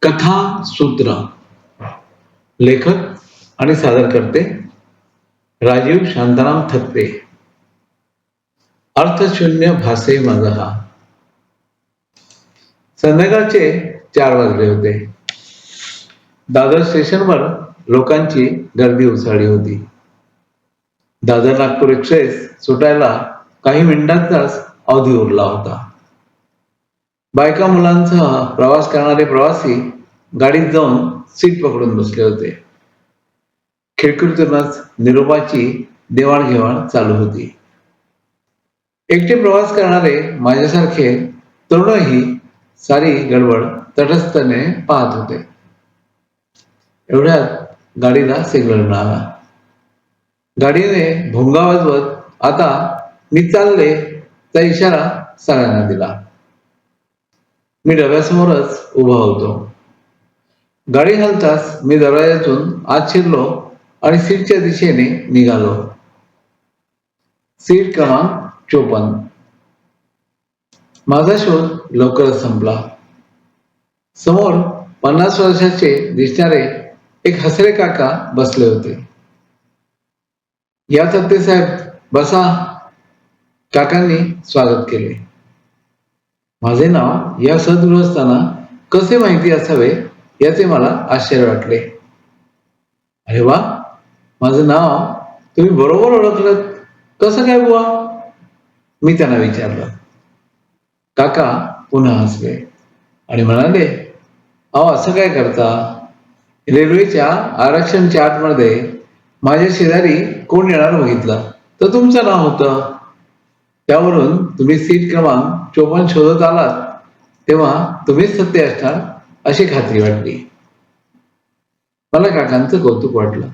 कथा सूत्र लेखक आणि सादर करते राजीव शांताराम थत्ते. अर्थशून्य भासे माझा हा. संध्याकाळचे 4 वाजले होते. दादर स्टेशनवर लोकांची गर्दी उसळली होती. दादर नागपूर एक्सप्रेस सुटायला काही मिनिटांचाच अवधी उरला होता. बायका मुलांसह प्रवास करणारे प्रवासी गाडीत जाऊन सीट पकडून बसले होते. खिडकीतूनच निरोपाची देवाणघेवाण चालू होती. एकटे प्रवास करणारे माझ्यासारखे तरुणही सारी गडबड तटस्थपणे पाहत होते. एवढ्यात गाडीला सिग्नल मिळाला. गाडीने भोंगा वाजवत आता मी चालले चा इशारा सगळ्यांना दिला. मी डब्यासमोरच उभा होतो. गाडी हलताच मी दरवाजातून आत शिरलो आणि सीटच्या दिशेने निघालो. सीट क्रमांक 54. माझा शोध लवकरच संपला. समोर 50 वर्षाचे दिसणारे एक हसरे काका बसले होते. या थत्ते साहेब बसा. काकांनी स्वागत केले. माझे नाव या सद्गृहस्थांना कसे माहिती असावे याचे मला आश्चर्य वाटले. अरे वा, माझं नाव तुम्ही बरोबर ओळखलं. कसं काय बुवा? मी त्यांना विचारलं. काका पुन्हा हसले आणि म्हणाले, अहो असं काय करता? रेल्वेच्या आरक्षण चार्टमध्ये माझ्या शेजारी कोण येणार बघितलं तर तुमचं नाव होतं. त्यावरून तुम्ही सीट क्रमांक 54 शोधत आलात तेव्हा तुम्हीच सत्य असणार अशी खात्री वाटली. मला काकांचं कौतुक वाटलं.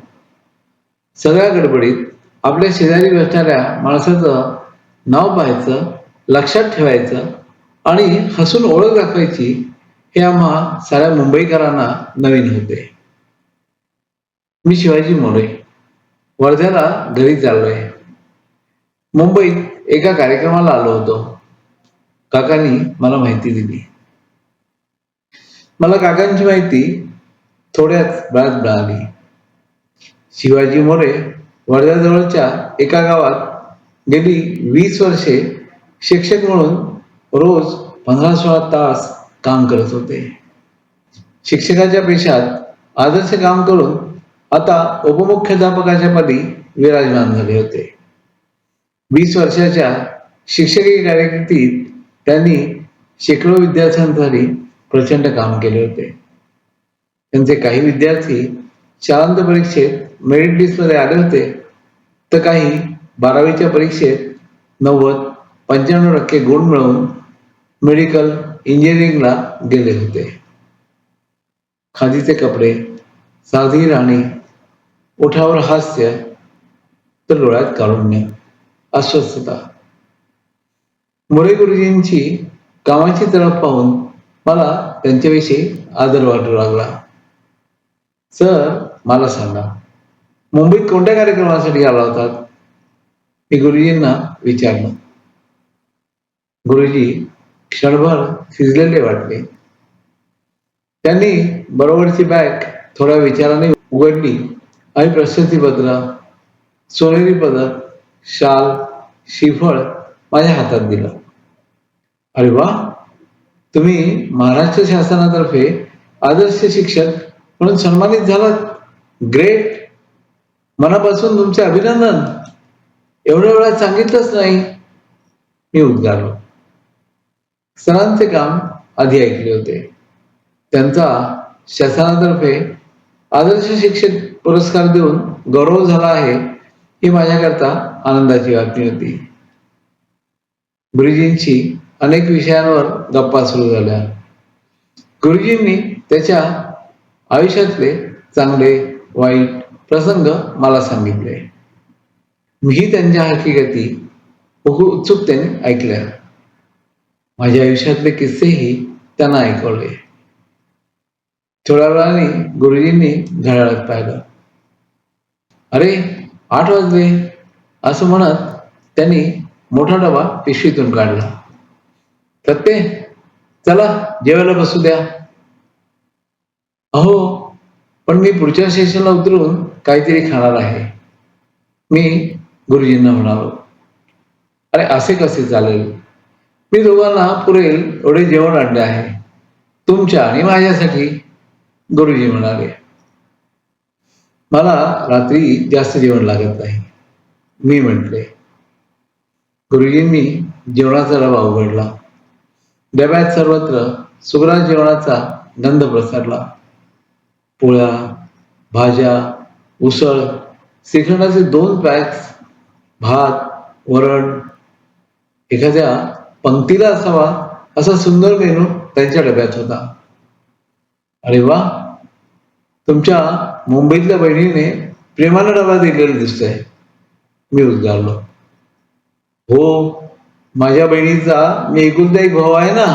सगळ्या गडबडीत आपल्या शेजारी बसणाऱ्या माणसाचं नाव पाहायचं, लक्षात ठेवायचं आणि हसून ओळख दाखवायची हे आम्हा साऱ्या मुंबईकरांना नवीन होते. मी शिवाजी मोरे, वर्ध्याला घरी चाललोय. मुंबईत एका कार्यक्रमाला आलो होतो. काकांनी मला माहिती दिली. मला काकांची माहिती थोड्याच वेळात मिळाली. शिवाजी मोरे वर्ध्याजवळच्या एका गावात गेली 20 वर्षे शिक्षक म्हणून रोज 15-16 तास काम करत होते. शिक्षकाच्या पेशात आदर्श काम करून आता उपमुख्याध्यापकाच्या पदी विराजमान झाले होते. 20 वर्षाच्या शिक्षकीय कारकिर्दीत त्यांनी शेकडो विद्यार्थ्यांसाठी प्रचंड काम केले होते. त्यांचे काही विद्यार्थी शालांत परीक्षेत मेरिट लिस्टमध्ये आले होते तर काही 12वीच्या परीक्षेत 90-95% गुण मिळवून मेडिकल इंजिनिअरिंगला गेले होते. खादीचे कपडे, साधी राहणी, ओठावर हास्य तर डोळ्यात कारुण्य, अस्वस्थता. मोरे गुरुजींची कामाची तडफ पाहून मला त्यांच्याविषयी आदर वाटू लागला. सर, मला सांगा, मुंबईत कोणत्या कार्यक्रमासाठी आला होतात? मी गुरुजींना विचारलं. गुरुजी क्षणभर शिजलेले वाटले. त्यांनी बरोबरची बॅग थोड्या विचाराने उघडली आणि प्रशस्तीपत्र, सोनेरी पदक, शाल, श्रीफळ माझ्या हातात दिलं. अरे वा, तुम्ही महाराष्ट्र शासनातर्फे आदर्श शिक्षक म्हणून सन्मानित झालात. ग्रेट. मनापासून तुमचे अभिनंदन. एवढ्या वेळात सांगितलंच नाही, मी उद्गारलो. सरांचे काम आधी ऐकले होते. त्यांचा शासनातर्फे आदर्श शिक्षक पुरस्कार देऊन गौरव झाला आहे ही माझ्याकरता आनंदाची बातमी होती. गुरुजींची अनेक विषयांवर गप्पा सुरू झाल्या. गुरुजींनी त्याच्या आयुष्यातले चांगले वाईट प्रसंग मला सांगितले. मीही त्यांच्या हकीकती उत्सुकतेने ऐकल्या. माझ्या आयुष्यातले किस्सेही त्यांना ऐकवले. थोड्या वेळाने गुरुजींनी घड्याळात पाहिलं. अरे, 8 वाजले असं म्हणत त्यांनी मोठा डबा पिशवीतून काढला. 'थत्ते, चला जेवायला बसू द्या. अहो, पण मी पुढच्या स्टेशनला उतरून काहीतरी खाणार आहे. मी गुरुजींना म्हणालो. अरे असे कसे चालेल? मी दोघांना पुरेल एवढे जेवण आणले आहे. तुमच्या आणि माझ्यासाठी. गुरुजी म्हणाले. मला रात्री जास्त जेवण लागत नाही. मी म्हटले. गुरुजींनी जेवणाचा डबा उघडला. डब्यात सर्वत्र सुगंध जेवणाचा गंध पसरला. पोळ्या, भाज्या, उसळ, श्रीखंडाचे 2 पॅक्स, भात, वरण, एखाद्या पंक्तीला असावा असा सुंदर मेनू त्यांच्या डब्यात होता. अरे वा, तुमच्या मुंबईतल्या बहिणीने प्रेमानं डबा दिलेला दिसतोय. मी उद्गारलो. हो, माझ्या बहिणीचा मी एकुलता एक भाऊ आहे ना.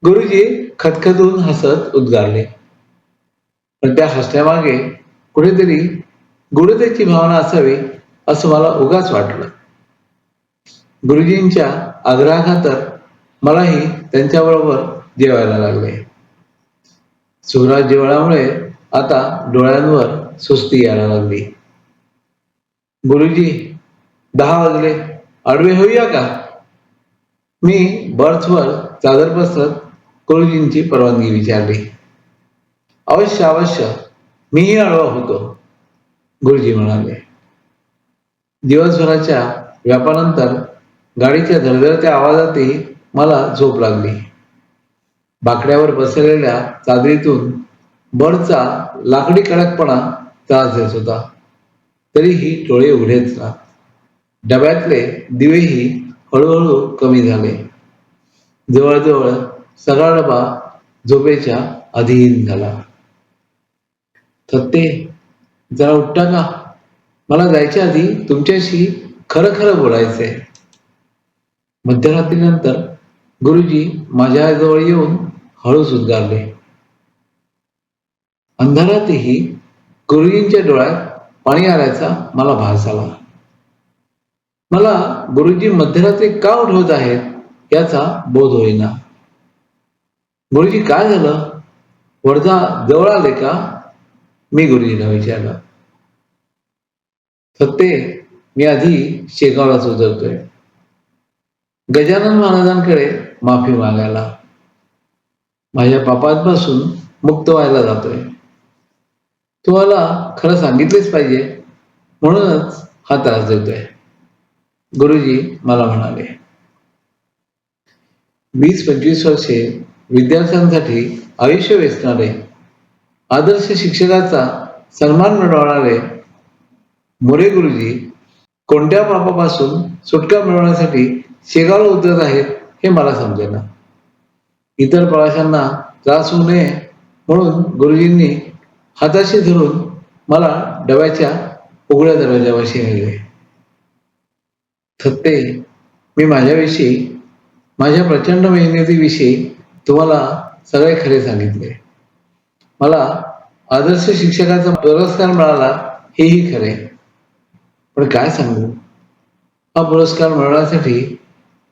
गुरुजी खदखदून हसत उद्गारले. पण त्या हसण्यामागे कुठेतरी गुरुतेची भावना असावी असं मला उगाच वाटलं. गुरुजींच्या आग्रहाखातर मलाही त्यांच्याबरोबर जेवायला लागले. सुग्रास जेवणामुळे आता डोळ्यांवर सुस्ती यायला लागली. गुरुजी, 10 वाजले, आडवे होऊया का? मी बर्थवर चादर पसरत गुरुजींची परवानगी विचारली. अवश्य अवश्य, मीही आडवा होतो. गुरुजी म्हणाले. दिवसभराच्या व्यापानंतर गाडीच्या धडधडत्या आवाजातही मला झोप लागली. बाकड्यावर बसलेल्या चादरीतून बर्थचा लाकडी कडकपणा त्रास देत होता. तरीही डोळे उघडेच ना. डब्यातले दिवेही हळूहळू कमी झाले. जवळजवळ सगळा डबा झोपेच्या अधीन झाला. थत्ते, जरा उठता का? मला जायच्या आधी तुमच्याशी खरं खरं बोलायचंय. मध्यरात्रीनंतर गुरुजी माझ्याजवळ येऊन हळूच उद्गारले. अंधारातही गुरुजींच्या डोळ्यात पाणी आल्याचा मला भास झाला. मला गुरुजी मध्यरात्री का उठवत आहेत याचा बोध होईना. गुरुजी काय झालं? वर्धा जवळ आले का? मी गुरुजींना विचारलं. सत्ते, मी आधी शेगावलाच उतरतोय. गजानन महाराजांकडे माफी मागायला. माझ्या पापांपासून मुक्त व्हायला जातोय. तुम्हाला खरं सांगितलेच पाहिजे म्हणूनच हा त्रास देतोय. गुरुजी मला म्हणाले. 20-25 वर्षे विद्यार्थ्यांसाठी आयुष्य वेचणारे, आदर्श शिक्षकाचा सन्मान मिळवणारे मोरे गुरुजी कोणत्या पापापासून सुटका मिळवण्यासाठी शेगावला उतरत आहेत हे मला समजेना. इतर प्रवाशांना त्रास होऊ नये म्हणून गुरुजींनी हाताशी धरून मला डब्याच्या उघड्या दरवाजापाशी नेले. थत्ते, मी माझ्याविषयी, माझ्या प्रचंड मेहनतीविषयी तुम्हाला सगळे खरे सांगितले. मला आदर्श शिक्षकाचा पुरस्कार मिळाला हेही खरे. पण काय सांगू, हा पुरस्कार मिळवण्यासाठी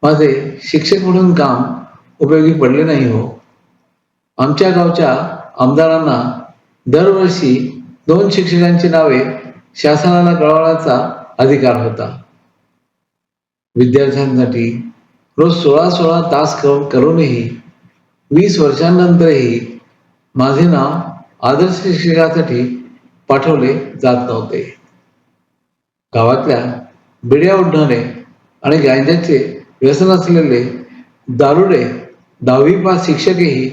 माझे शिक्षक म्हणून काम उपयोगी पडले नाही हो. आमच्या गावच्या आमदारांना दरवर्षी 2 शिक्षकांची नावे शासनाला कळवण्याचा अधिकार होता. विद्यार्थ्यांसाठी रोज 16-16 तास करूनही 20 वर्षांनंतरही माझे नाव आदर्श शिक्षकासाठी पाठवले जात नव्हते. गावातल्या बिड्या उडणारे आणि गांजाचे व्यसन असलेले दारुडे 10वी पास शिक्षकही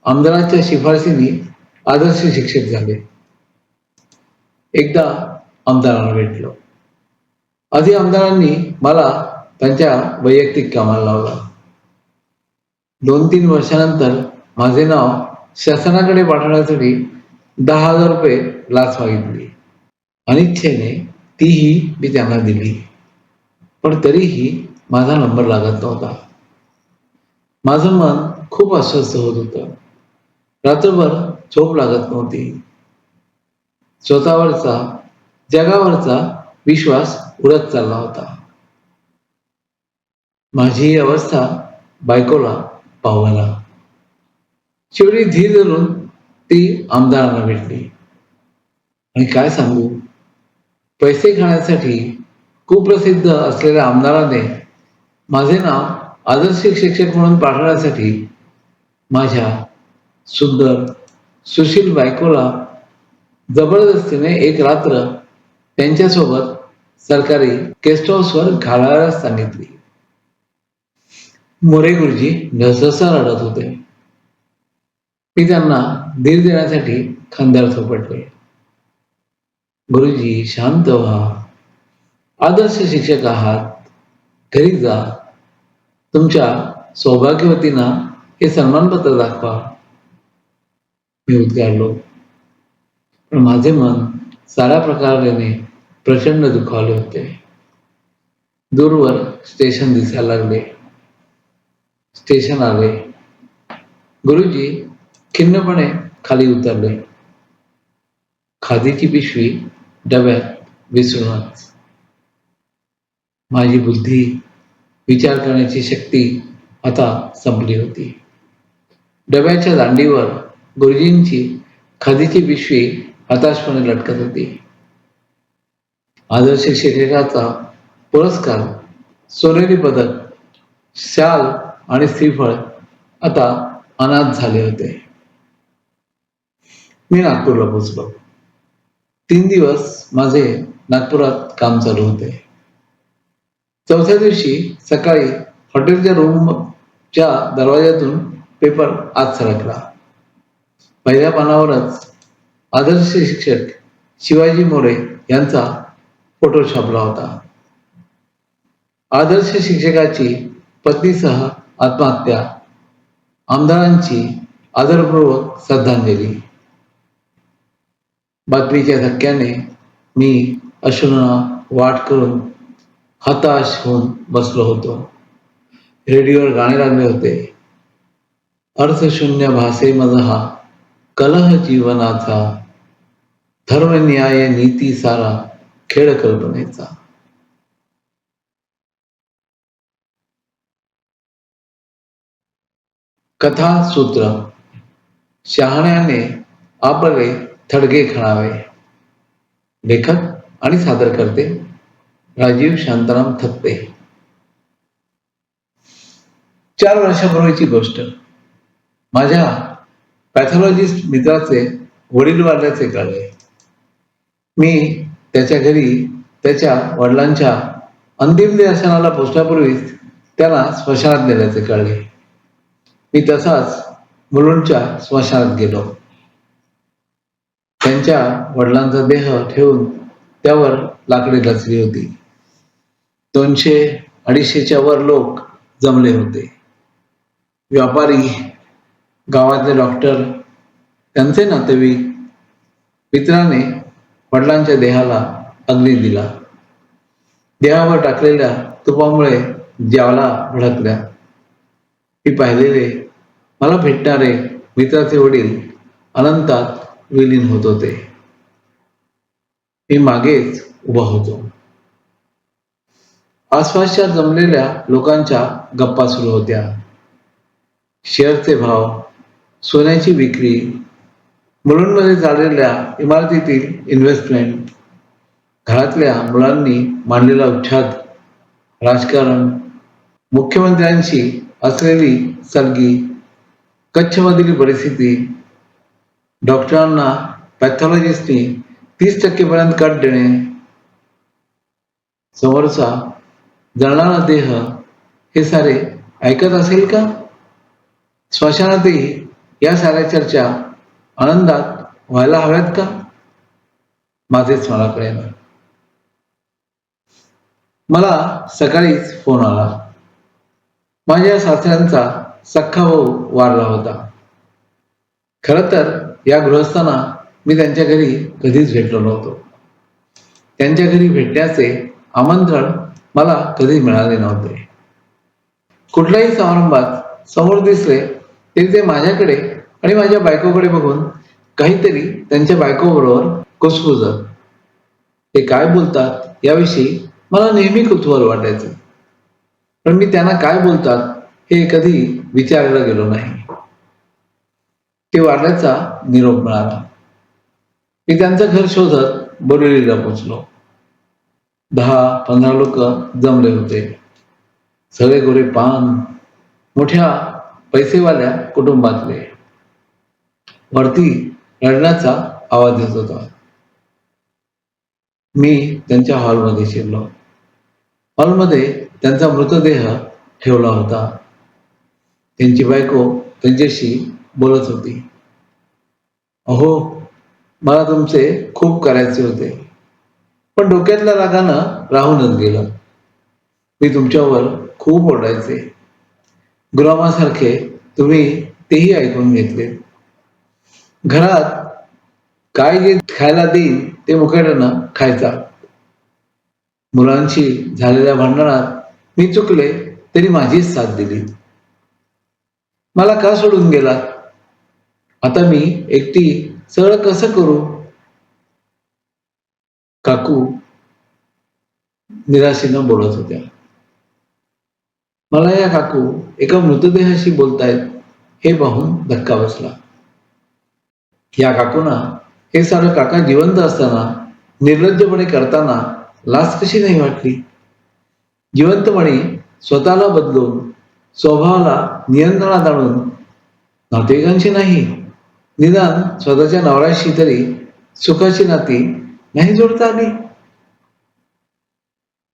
आमदारांच्या शिफारसीने आदर्श शिक्षक झाले. एकदा आमदारांना भेटलो. आधी आमदारांनी मला त्यांच्या वैयक्तिक कामाला लावलं. 2-3 वर्षानंतर माझे नाव शासनाकडे पाठवण्यासाठी 10,000 रुपये लाच मागितली. अनिच्छेने तीही मी त्यांना दिली. पण तरीही माझा नंबर लागत नव्हता. माझं मन खूप अस्वस्थ होत होतं. रात्रभर झोप लागत नव्हती. स्वतःवरचा, जगावरचा विश्वास उडत चालला होता. माझी ही अवस्था बायकोला पाहू आला. शेवटी धीर धरून ती आमदारांना भेटली. आणि काय सांगू, पैसे खाण्यासाठी कुप्रसिद्ध असलेल्या आमदाराने माझे नाव आदर्श शिक्षक म्हणून पाठवण्यासाठी माझ्या सुंदर सुशील बायकोला जबरदस्तीने एक रात्र त्यांच्यासोबत सरकारी गेस्ट हाऊसवर घालवायला सांगितली. मोरे गुरुजी सहसा रडत होते. मी त्यांना धीर देण्यासाठी खांद्यावर थोपटले. गुरुजी, शांत व्हा. आदर्श शिक्षक आहात. घरी जा. तुमच्या सौभाग्यवतींना हे सन्मानपत्र दाखवा. मी उद्गारलो. पण माझे मन साऱ्या प्रकाराने प्रचंड दुखावले होते. दूरवर स्टेशन दिसायला लागले. स्टेशन आले. गुरुजी खिन्नपणे खाली उतरले. खादीची पिशवी डब्यात विसरूनच. माझी बुद्धी, विचार करण्याची शक्ती आता संपली होती. डब्याच्या दांडीवर गुरुजींची खादीची पिशवी हताशपणे लटकत होती. आदर्श शिक्षकाचा पुरस्कार, सोनेरी पदक, शाल आणि श्रीफळ आता अनाथ झाले होते. मी नागपूरला पोचलो. 3 दिवस माझे नागपुरात काम चालू होते. चौथ्या दिवशी सकाळी हॉटेलच्या रूमच्या दरवाज्यातून पेपर आत सरकला. पहिल्या पानावरच आदर्श शिक्षक शिवाजी मोरे यांचा फोटो छापला होता. आदर्श शिक्षकाची पत्नीसह आत्महत्या, आमदारांची आदरपूर्वक श्रद्धांजली. बातमीच्या धक्क्याने मी अश्रूंना वाट करून हताश होऊन बसलो होतो. रेडिओवर गाणे लागले होते. अर्थशून्य भासे मजहा, कलह जीवनाचा, धर्म न्याय नीती सारा, खेळ कल्पनेचा. कथा सूत्र. शहाण्याने आपले थडगे खणावे. लेखक आणि सादर करते राजीव शांताराम थत्ते. 4 वर्षापूर्वीची गोष्ट. माझ्या पॅथॉलॉजिस्ट मित्राचे वडील वारल्याचे कळले. मी त्याच्या घरी त्याच्या वडिलांच्या अंतिम दर्शनाला पोचण्यापूर्वीच त्याला स्मशानात नेल्याचे कळले. मी तसाच मुलुंडच्या स्मशानात गेलो. त्यांच्या वडिलांचा देह ठेवून त्यावर लाकडी रचली होती. 200-250च्या वर लोक जमले होते. व्यापारी, गावातले डॉक्टर, त्यांचे नातेवाईक. मित्राने वडिलांच्या देहाला अग्नी दिला. देहावर टाकलेल्या तुपामुळे ज्वाला भडकल्या. मी पाहिलेले, मला भेटणारे मित्राचे वडील अनंतात विलीन होत होते. मी मागेच उभा होतो. आसपासच्या जमलेल्या लोकांच्या गप्पा सुरू होत्या. शेअरचे भाव, सोन्याची विक्री, मुलुंडमध्ये झालेल्या इमारतीतील इन्व्हेस्टमेंट, घरातल्या मुलांनी मांडलेला उच्छाद, राजकारण, मुख्यमंत्र्यांशी असलेली सलगी, कच्छमधील परिस्थिती, डॉक्टरांना पॅथॉलॉजिस्टनी 30% पर्यंत कट देणे, समोरचा जळणारा देह, हे सारे ऐकत असेल का? स्मशानातही या साऱ्या चर्चा आनंदात व्हायला हव्यात का? माझेच मला कळेना. मला सकाळीच फोन आला. माझ्या सासऱ्यांचा सख्खा भाऊ वारला होता. खरं तर या गृहस्थांना मी त्यांच्या घरी कधीच भेटलो नव्हतो. त्यांच्या घरी भेटण्याचे आमंत्रण मला कधी मिळाले नव्हते. कुठल्याही समारंभात समोर दिसले तरी ते माझ्याकडे आणि माझ्या बायकोकडे बघून काहीतरी त्यांच्या बायकोबरोबर कुसकुसत. ते काय बोलतात याविषयी मला नेहमी कुतूहल वाटायचे, पण मी त्यांना काय बोलतात हे कधी विचारायला गेलो नाही. ते वारल्याचा निरोप मिळाला. मी त्यांचं घर शोधत बोरिवलीला पोचलो. 10-15 लोक जमले होते. सगळे गोरे पान, मोठ्या पैसेवाल्या कुटुंबातले. वरती रडण्याचा आवाज येत होता. मी त्यांच्या हॉलमध्ये शिरलो. हॉलमध्ये त्यांचा मृतदेह ठेवला होता. त्यांची बायको त्यांच्याशी बोलत होती. अहो, मला तुमचे खूप करायचे होते, पण डोक्यातल्या रागानं राहूनच गेलं. मी तुमच्यावर खूप ओरडायचे. गुलामासारखे तुम्ही तेही ऐकून घेतले. घरात काय जे खायला देईन ते मुकाट्यानं खायचा. मुलांशी झालेल्या भांडणात मी चुकले तरी माझीच साथ दिली. मला का सोडून गेलात? आता मी एकटी सगळं कसं करू? काकू निराशेनं बोलत होत्या. मला या काकू एका मृतदेहाशी बोलतायत हे पाहून धक्का बसला. या काकूंना हे सारं काका जिवंत असताना निर्लज्जपणे करताना लाज कशी नाही वाटली? जिवंतपणे स्वतःला बदलून स्वभावाला नियंत्रणात आणून नातेवाईकांशी नाही, निदान स्वतःच्या नवऱ्याशी तरी सुखाची नाती नाही जोडता आली.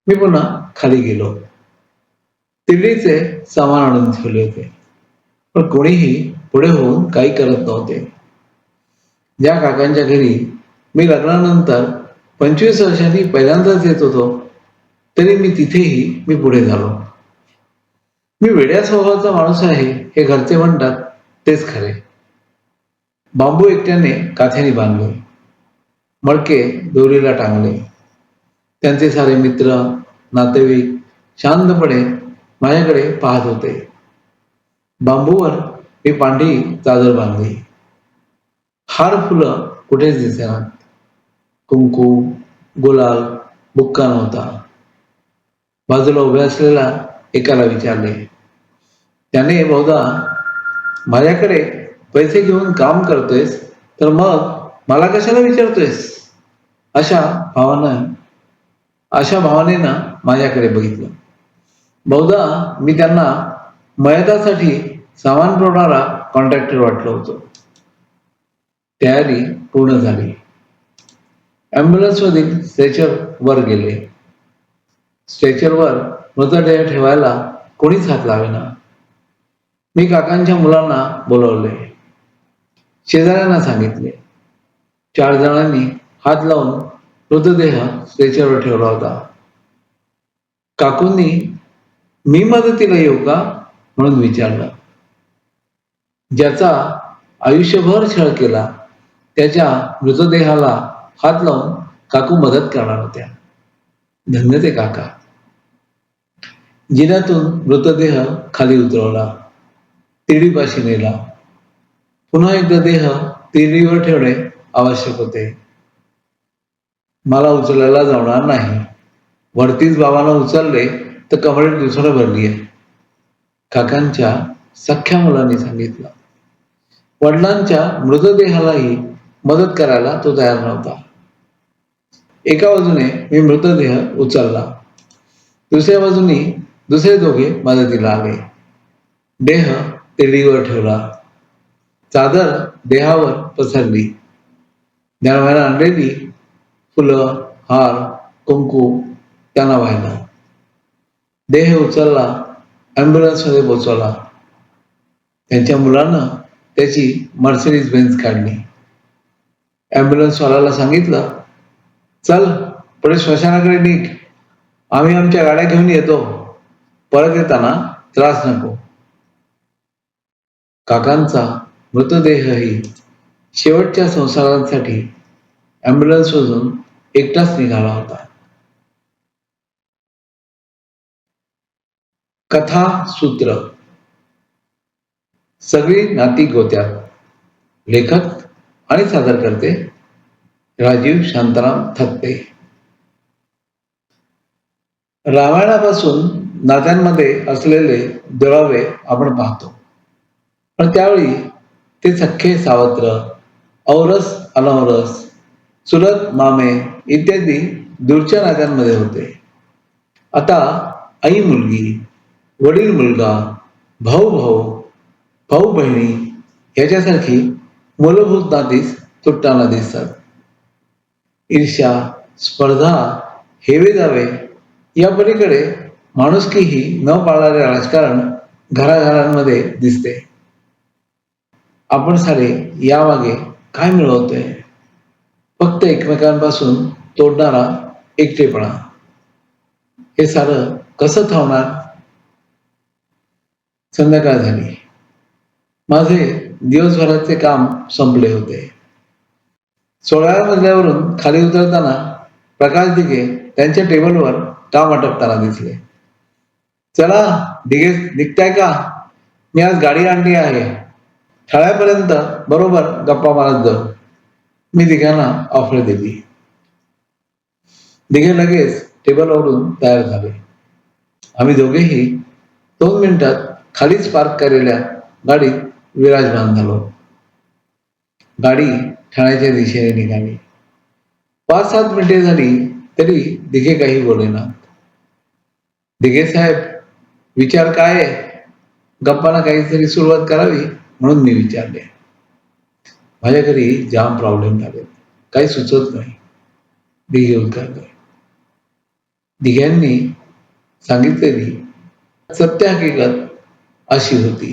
मी पुन्हा खाली गेलो. तिडीचे सामान आणून ठेवले होते, पण कोणीही पुढे होऊन काही करत नव्हते. ज्या काकांच्या घरी मी लग्नानंतर 25 वर्षांनी पहिल्यांदाच येत होतो, तरी मी पुढे झालो. मी वेड्या स्वभावाचा माणूस आहे हे घरचे म्हणतात तेच खरे. बांबू एकट्याने काथ्याने बांधले, मडके दोरीला टांगले. त्यांचे सारे मित्र नातेवाईक शांतपणे माझ्याकडे पाहत होते. बांबूवर मी पांढरी चादर बांधली. हार फुलं कुठेच दिसेनात. कुंकू, गुलाल, बुक्का नव्हता. बाजूला उभ्या असलेला एकाला विचारले. त्याने बहुधा माझ्याकडे पैसे घेऊन काम करतोयस तर मग मला कशाला विचारतोयस अशा भावनेनं माझ्याकडे बघितलं. बहुधा मी त्यांना मयतासाठी सामान पुरवणारा कॉन्ट्रॅक्टर वाटलो होतो. तयारी पूर्ण झाली. ॲम्ब्युलन्समधील स्ट्रेचर वर गेले. स्ट्रेचरवर मृतदेह ठेवायला कोणीच हात लावेना. मी काकांच्या मुलांना बोलवले. शेजाऱ्यांना सांगितले. 4 जणांनी हात लावून मृतदेह स्ट्रेचरवर ठेवला होता. काकूंनी मी मदतीला येऊ का म्हणून विचारलं. ज्याचा आयुष्यभर छळ केला त्याच्या मृतदेहाला हात लावून काकू मदत करणार होत्या. धन्य ते काका. जिन्यातून मृतदेह खाली उतरवला. तिडीपाशी नेला. पुन्हा एकदा देह तिडीवर ठेवणे आवश्यक होते. मला उचलायला जमणार नाही. वरतीच बाबांना उचलले तर कमरेत दुसरं भरली आहे, काकांच्या सख्ख्या मुलांनी सांगितलं. वडिलांच्या मृतदेहालाही मदत करायला तो तयार नव्हता. एका बाजूने मी मृतदेह उचलला, दुसऱ्या बाजूने दुसरे दोघे मदतीला आले. देह तिडीवर ठेवला. चादर देहावर पसरली. दरम्यान आणलेली फुलं, हार, कुंकू त्यांना वाहिला. देह उचलला, ॲम्ब्युलन्समध्ये पोचवला. त्यांच्या मुलानं त्याची मर्सिडीज बेन्झ काढली. ॲम्ब्युलन्सवाल्याला सांगितलं, चल पुढे स्मशानाकडे निघ, आम्ही आमच्या गाड्या घेऊन येतो, परत येताना त्रास नको. काकांचा मृतदेहही शेवटच्या संस्कारांसाठी ॲम्ब्युलन्समधून एकटाच निघाला होता. कथा सूत्र. सगळी नाती गोत्यात. लेखक आणि सादरकर्ते राजीव शांताराम थत्ते. रामायणापासून नात्यांमध्ये असलेले दुरावे आपण पाहतो, पण त्यावेळी ते सख्खे सावत्र, औरस अनौरस, चुलत मामे इत्यादी दूरच्या नात्यांमध्ये होते. आता आई मुलगी, वडील मुलगा, भाऊ भाऊ, भाऊ बहिणी याच्यासारखी मूलभूत नातीच तुटताना दिसतात. ईर्ष्या, स्पर्धा, हेवे दावे या पलीकडे माणुसकीही न पाळणारे राजकारण घराघरांमध्ये दिसते. आपण सारे यामागे काय मिळवतोय? फक्त एकमेकांपासून तोडणारा एकटेपणा. हे सारं कसं थांबणार? संध्याकाळ झाली. माझे दिवसभराचे काम संपले होते. 16व्या मजल्यावरून खाली उतरताना प्रकाश दिघे त्यांच्या टेबलवर काम आटपताना दिसले. चला दिघे, निघताय का? मी आज गाडी आणली आहे. शाळेपर्यंत बरोबर गप्पा मारत जाऊ. मी दिघ्यांना ऑफर दिली. दिघे लगेच टेबलवरून तयार झाले. आम्ही दोघेही 2 मिनिटात खालीच पार्क केलेल्या गाडीत विराजमान झालो. गाडी ठाण्याच्या दिशेने निघाली. 5-7 मिनिटे झाली तरी दिघे काही बोलेना. दिघे साहेब, विचार काय आहे? गप्पांना काहीतरी सुरुवात करावी म्हणून मी विचारले. माझ्या घरी जाम प्रॉब्लेम झाले, काही सुचत नाही. दिघे उद्गारले. दिघ्यांनी सांगितलेली सत्य हकीकत अशी होती.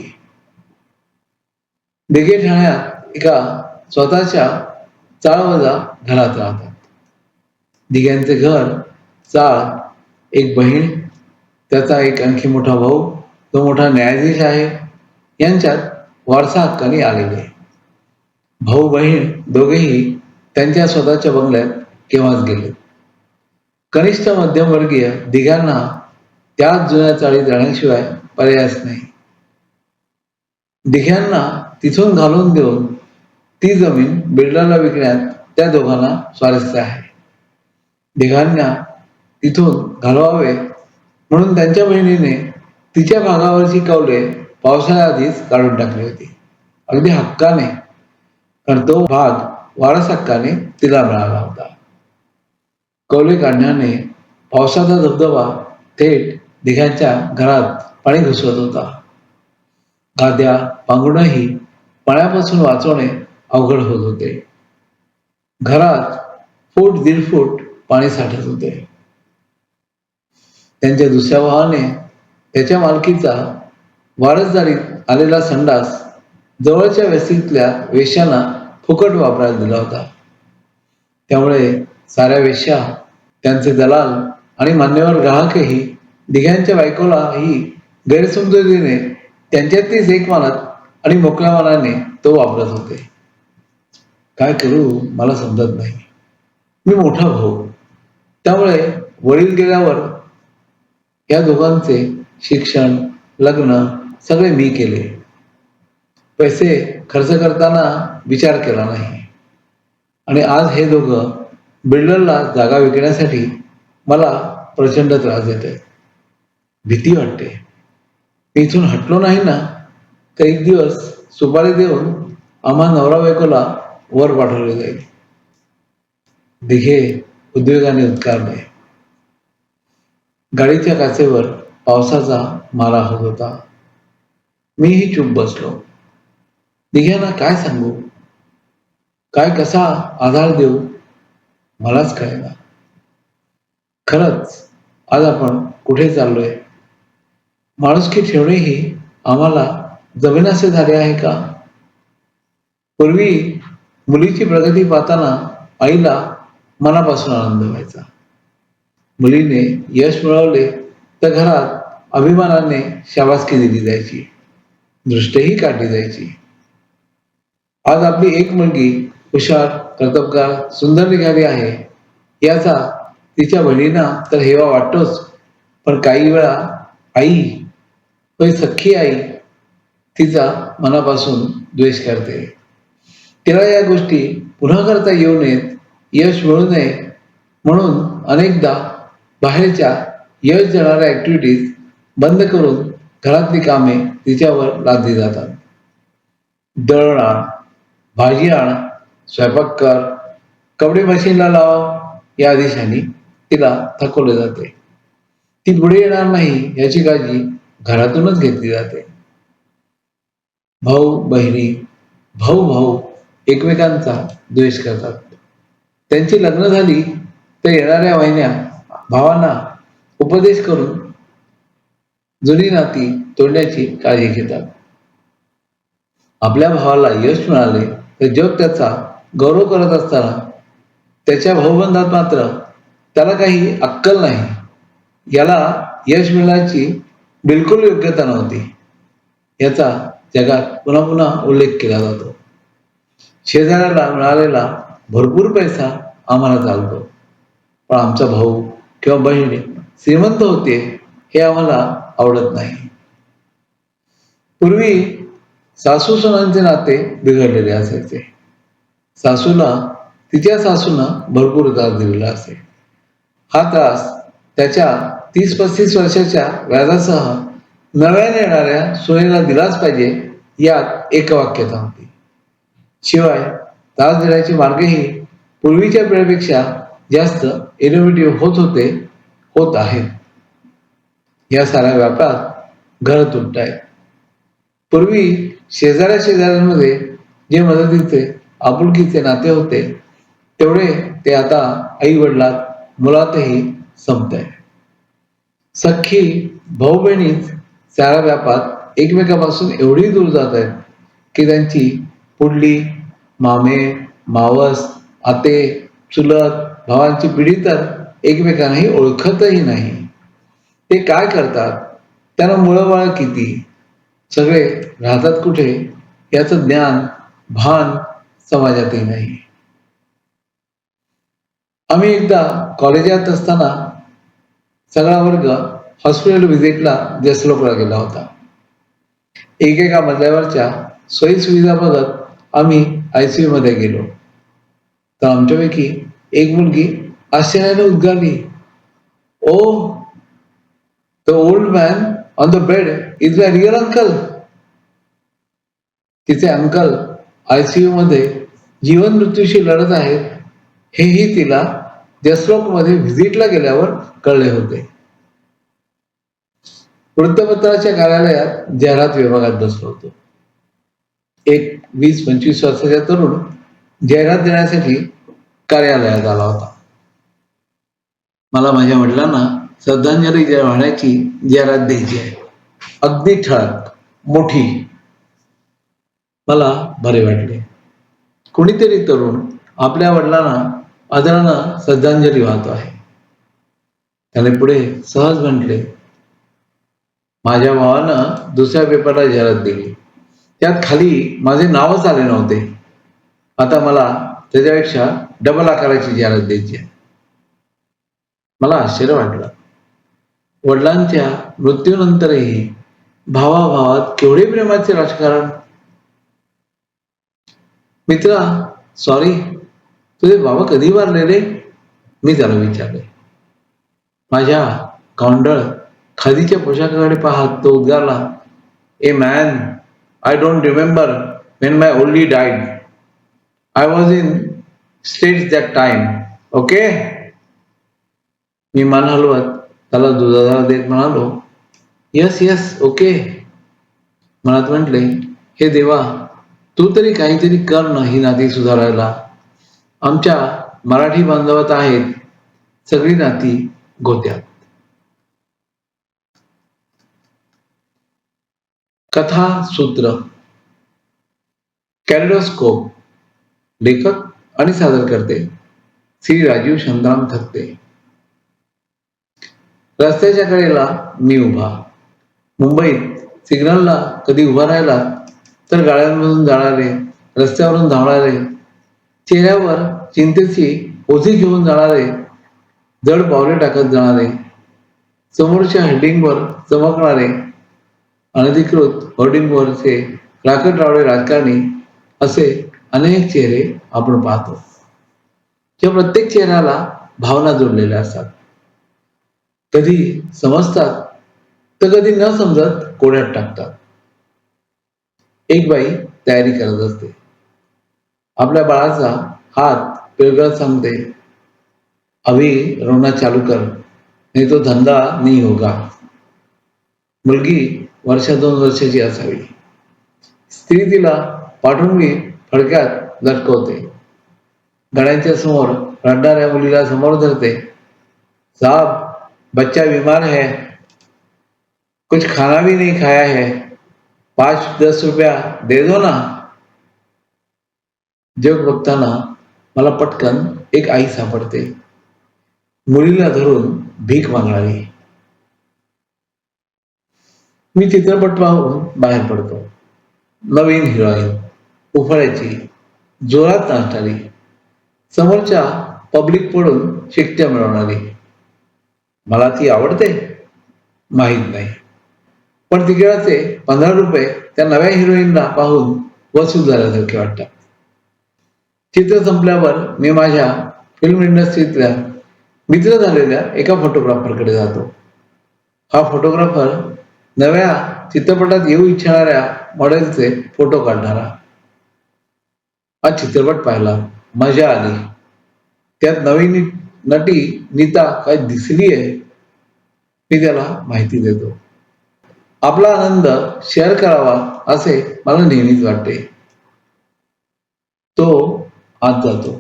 दिघे ठाण्यात एका स्वतःच्या चाळवजा घरात राहतात. दिघ्यांचे घर, चाळ, एक बहीण, त्याचा एक आणखी मोठा भाऊ, तो मोठा न्यायाधीश आहे, यांच्यात वारसा हक्काने आलेले. भाऊ बहीण दोघेही त्यांच्या स्वतःच्या बंगल्यात केव्हाच गेले. कनिष्ठ मध्यमवर्गीय दिघ्यांना त्याच जुन्या चाळीत राहण्याशिवाय पर्यायच नाही. दिघ्यांना तिथून घालून देऊन ती जमीन बिल्डरला विकण्यात त्या दोघांना स्वारस्य आहे. दिघांना तिथून घालवावे म्हणून त्यांच्या बहिणीने तिच्या भागावरची कौले पावसाळ्याआधीच काढून टाकली होती, अगदी हक्काने, कारण तो भाग वारस हक्काने तिला मिळाला होता. कौले काढण्याने पावसाचा धबधबा थेट दिघ्यांच्या घरात पाणी घुसवत होता. गाद्या पांघरुणही पाण्यापासून वाचवणे अवघड होत होते. घरात 1-1.5 फूट पाणी साठत होते. त्यांच्या दुसऱ्या भावाने त्याच्या मालकीचा वारसदारीत आलेला संडास जवळच्या वस्तीतल्या वेश्यांना फुकट वापरायला दिला होता. त्यामुळे साऱ्या वेश्या, त्यांचे दलाल आणि मान्यवर ग्राहकही दिघ्यांच्या बायकोलाही गैरसमजुतीने त्यांच्यातलीच एक मानत आणि मोकळ्या मनाने तो वापरत होते. काय करू मला समजत नाही. मी मोठा भाऊ, त्यामुळे वडील गेल्यावर या दोघांचे शिक्षण, लग्न सगळे मी केले. पैसे खर्च करताना विचार केला नाही. आणि आज हे दोघं बिल्डरला जागा विकण्यासाठी मला प्रचंड त्रास देत आहेत. भीती वाटते. मी इथून हटलो नाही ना तर एक दिवस सुपारी देऊन आम्हा नवरा बायकोला वर पाठवले जाईल. दिघे उद्वेगाने उद्गारले. गाडीच्या काचेवर पावसाचा मारा होत होता. मीही चूप बसलो. दिघ्यांना काय सांगू, काय कसा आधार देऊ मलाच कळेना. खरंच आज आपण कुठे चाललोय? माणुसकी ठेवणेही आम्हाला जमेनासे झाले आहे का? पूर्वी मुलीची प्रगती पाहताना आईला मनापासून आनंद व्हायचा. मुलीने यश मिळवले तर घरात अभिमानाने शाबासकी दिली जायची, दृष्टीही काढली जायची. आज आपली एक मुलगी हुशार, कर्तबगार, सुंदर निघाली आहे याचा तिच्या बहिणींना तर हेवा वाटतोच, पण काही वेळा आई, होय सख्खी आई, तिचा मनापासून द्वेष करते. तिला या गोष्टी पुन्हा करता येऊ नयेत, यश मिळू नये म्हणून अनेकदा बाहेरच्या यश देणाऱ्या ऍक्टिव्हिटीज बंद करून घरातली कामे तिच्यावर लादली जातात. दळण आण, भाजी आण, स्वयंपाक कर, कपडे मशीनला लाव या आदेशाने तिला थकवले जाते. ती पुढे येणार नाही याची काळजी घरातूनच घेतली जाते. भाऊ बहिणी, भाऊ भाऊ एकमेकांचा द्वेष करतात. त्यांची लग्न झाली तर येणाऱ्या महिन्या भावांना उपदेश करून जुनी नाती तोडण्याची काळजी घेतात. आपल्या भावाला यश मिळाले तर जग त्याचा गौरव करत असताना त्याच्या भाऊबंधात मात्र त्याला काही अक्कल नाही, याला यश मिळण्याची बिलकुल योग्यता नव्हती, याचा जगात पुन्हा पुन्हा उल्लेख केला जातो. शेजाऱ्याला मिळालेला भरपूर पैसा आम्हाला चालतो, पण आमचा भाऊ किंवा बहीण श्रीमंत होते हे आम्हाला आवडत नाही. पूर्वी सासू सुनांचे नाते बिघडलेले असायचे. सासूला तिच्या सासूनं भरपूर त्रास दिलेला असे. हा त्रास त्याच्या 30-35 वर्षाच्या व्याजासह नव्याने येणाऱ्या सुनेला दिलाच पाहिजे यात एकवाक्यता होती. शिवाय त्रास देण्याचे मार्गही पूर्वीच्या पिढीपेक्षा जास्त इनोव्हेटिव्ह होत आहेत. या साऱ्या व्यापात घर तुटतायत. पूर्वी शेजाऱ्या शेजाऱ्यांमध्ये जे मदतीचे आपुलकीचे नाते होते तेवढे ते आता आई वडिलात मुलातही संपत आहे. सख्खी भाऊ बहिणीच साऱ्या व्यापात एकमेकापासून एवढी दूर जात आहेत की त्यांची पुढली मामे, मावस, आते, चुलत भावांची पिढी तर एकमेकांनाही ओळखतही नाही. ते काय करतात, त्यांना मुळंबाळ किती, सगळे राहतात कुठे याचं ज्ञान भान समाजातही नाही. आम्ही एकदा कॉलेजात असताना सगळा वर्ग हॉस्पिटल व्हिजिटला जसलोकला गेला होता. एकेका मजल्यावरच्या सोयी सुविधा बघत आम्ही ICU मध्ये गेलो तर आमच्यापैकी एक मुलगी आश्चर्याने उद्गारली, oh, the old man on the bed is my real uncle. तिचे अंकल ICU मध्ये जीवन मृत्यूशी लढत आहेत हेही तिला जसलोक मध्ये व्हिजिटला गेल्यावर कळले होते. वृत्तपत्राच्या कार्यालयात जाहिरात विभागात बसलो होतो. एक 20-25 वर्षाचा तरुण जाहिरात देण्यासाठी कार्यालयात आला होता. मला माझ्या वडिलांना श्रद्धांजली वाहण्याची जाहिरात द्यायची आहे, अगदी ठळक मोठी. मला बरे वाटले. कुणीतरी तरुण आपल्या वडिलांना आदरानं श्रद्धांजली वाहतो आहे. त्याने पुढे सहज म्हटले, माझ्या भावानं दुसऱ्या पेपरला जाहिरात दिली, त्यात खाली माझे नावच आले नव्हते. आता मला त्याच्यापेक्षा डबल आकाराची जाहिरात द्यायची आहे. मला आश्चर्य वाटलं. वडिलांच्या मृत्यूनंतरही भावाभावात केवढे प्रेमाचे राजकारण. मित्रा, सॉरी, तुझे बाबा कधी वारले रे? मी त्याला विचारले. माझ्या गावंढळ खादीच्या पोशाखाकडे पाहत तो उद्गारला, hey man, I don't remember when my only died. I was in States that time. Okay. मी मान हलवत त्याला दुधाला देत म्हणालो, यस यस ओके. मनात म्हटले, हे देवा, तू तरी काहीतरी कर ना ही नाती सुधारायला. आमच्या मराठी बांधवात आहेत सगळी नाती गोत्यात. कथा सूत्र. कॅलिडोस्कोप. लेखक आणि सादरकर्ते श्री राजीव शांताराम थत्ते. रस्त्याच्या कडेला मी उभा. मुंबईत सिग्नलला कधी उभा राहिला तर गाड्यांमधून जाणारे, रस्त्यावरून धावणारे, चेहऱ्यावर चिंतेची ओझी घेऊन जाणारे, जड पावले टाकत जाणारे, समोरच्या हेडिंगवर चमकणारे अनधिकृत होर्डिंगवरचे राखट रावळे राजकारणी, असे अनेक चेहरे आपण पाहतो. त्या प्रत्येक चेहऱ्याला भावना जोडलेल्या असतात. कधी समजतात तर कधी न समजत कोड्यात टाकतात. एक बाई तयारी करत असते. आपल्या बाळाचा हात पिळगळत सांगते, अभी रोना चालू कर, नाही तो धंदा नाही होगा. मुलगी वर्ष 2 वर्षाची असावी. स्त्री तिला पाठुंबी फडक्यात लटकवते. गड्यांच्या समोर रडणाऱ्या मुलीला समोर धरते. साहब, बच्चा बीमार है, कुछ खाना भी नहीं खाया है, 5-10 रुपया दे दो ना. जग बघताना मला पटकन एक आई सापडते, मुलीला धरून भीक मागणारी. मी चित्रपट पाहून बाहेर पडतो. नवीन हिरोईन, उफाळ्याची, जोरात नाचणारी, समोरच्या पब्लिक पडून शिक्ट्या मिळवणारी. मला ती आवडते माहीत नाही, पण तिकिटाचे 15 रुपये त्या नव्या हिरोईनला पाहून वसूल झाल्यासारखे वाटतात. चित्र संपल्यावर मी माझ्या फिल्म इंडस्ट्रीतल्या मित्र झालेल्या एका फोटोग्राफरकडे जातो. हा फोटोग्राफर नव्या चित्रपटात येऊ इच्छिणाऱ्या मॉडेलचे फोटो काढणारा. हा चित्रपट पाहिला, मजा आली. त्यात नवीन नटी नीता काय दिसली आहे, मी त्याला माहिती देतो. आपला आनंद शेअर करावा असे मला नेहमीच वाटते. तो आत जातो.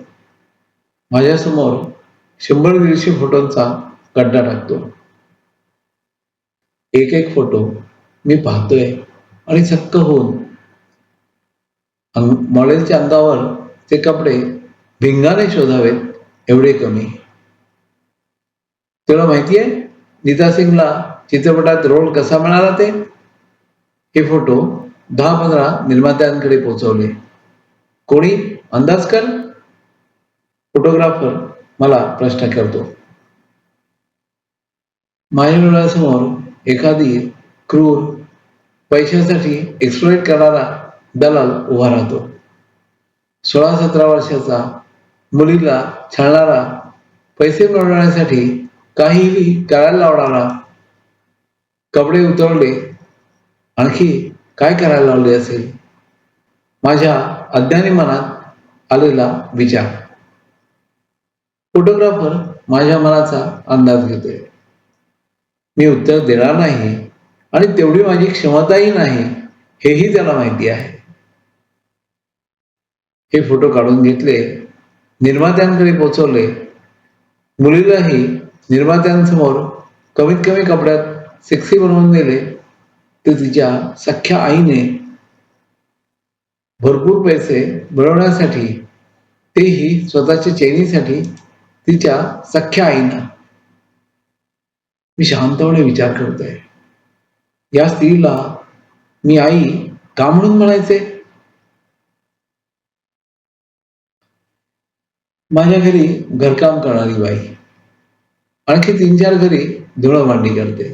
माझ्यासमोर 100-150 फोटोंचा गड्डा टाकतो. एक एक फोटो मी पाहतोय आणि चक्क होऊन मॉडेलच्या अंगावर ते कपडे भिंगाने शोधावेत एवढे कमी. तुला माहितीये नीता सिंगला चित्रपटात रोल कसा मिळाला ते? हे फोटो 10-15 निर्मात्यांकडे पोहोचवले. कोणी अंदाज कर? फोटोग्राफर मला प्रश्न करतो. माझ्या डोळ्यासमोर एखादी क्रूर, पैशासाठी एक्सप्लॉइट करणारा दलाल उभा राहतो. 16-17 वर्षाचा, मुलीला छळणारा, पैसे मिळवण्यासाठी काहीही करायला लावणारा. कपडे उतरवले, आणखी काय करायला लावले असेल? माझ्या अज्ञानी मनात आलेला विचार. फोटोग्राफर माझ्या मनाचा अंदाज घेतोय. मी उत्तर देणार नाही आणि तेवढी माझी क्षमताही नाही, हेही त्याला माहिती आहे. हे फोटो काढून घेतले, निर्मात्यांकडे पोहोचवले. मुलीलाही निर्मात्यांसमोर कमीत कमी कपड्यात सेक्सी बनवून दिले. तर तिच्या सख्ख्या आईने भरपूर पैसे मिळवण्यासाठी, तेही स्वतःच्या चैनीसाठी, तिच्या सख्ख्या आईनं. मी शांतपणे विचार करतोय, या स्त्रीला मी आई का म्हणून म्हणायचे? माझ्या घरी घरकाम करणारी बाई, आणखी 3-4 घरी धुणं भांडी करते.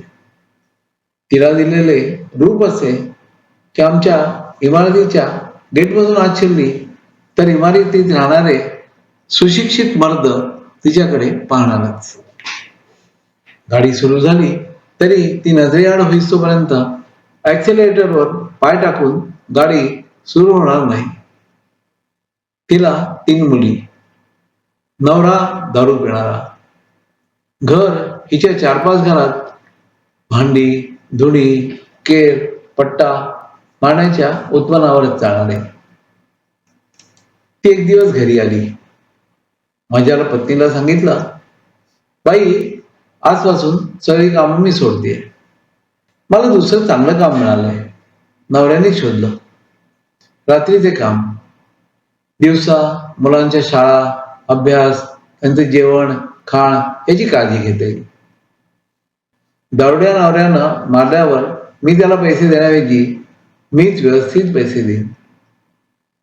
तिला दिलेले रूप असे की आमच्या इमारतीच्या गेटमधून आत शिरली तर इमारतीत राहणारे सुशिक्षित मर्द तिच्याकडे पाहणारच. गाडी सुरू झाली तरी ती नजरेआड होईस्तोपर्यंत ऍक्सेलरेटरवर पाय टाकून गाडी सुरू होणार नाही. तिला 3 मुली, नवरा दारू पिणारा, घर हिच्या 4-5 घरात भांडी, धुणी, केर, पट्टा मारण्याच्या उत्पन्नावरच चालणारे. ती एक दिवस घरी आली. माझ्या पत्नीला सांगितलं, बाई, आजपासून सगळी कामं मी सोडते. मला दुसरं चांगलं काम मिळालंय. नवऱ्याने शोधलं. रात्रीचे काम, दिवसा मुलांच्या शाळा, अभ्यास, त्यांचे जेवण खाण याची काळजी घेते. दारुड्या नवऱ्यानं मारल्यावर मी त्याला पैसे देण्याऐवजी मीच व्यवस्थित पैसे देईन.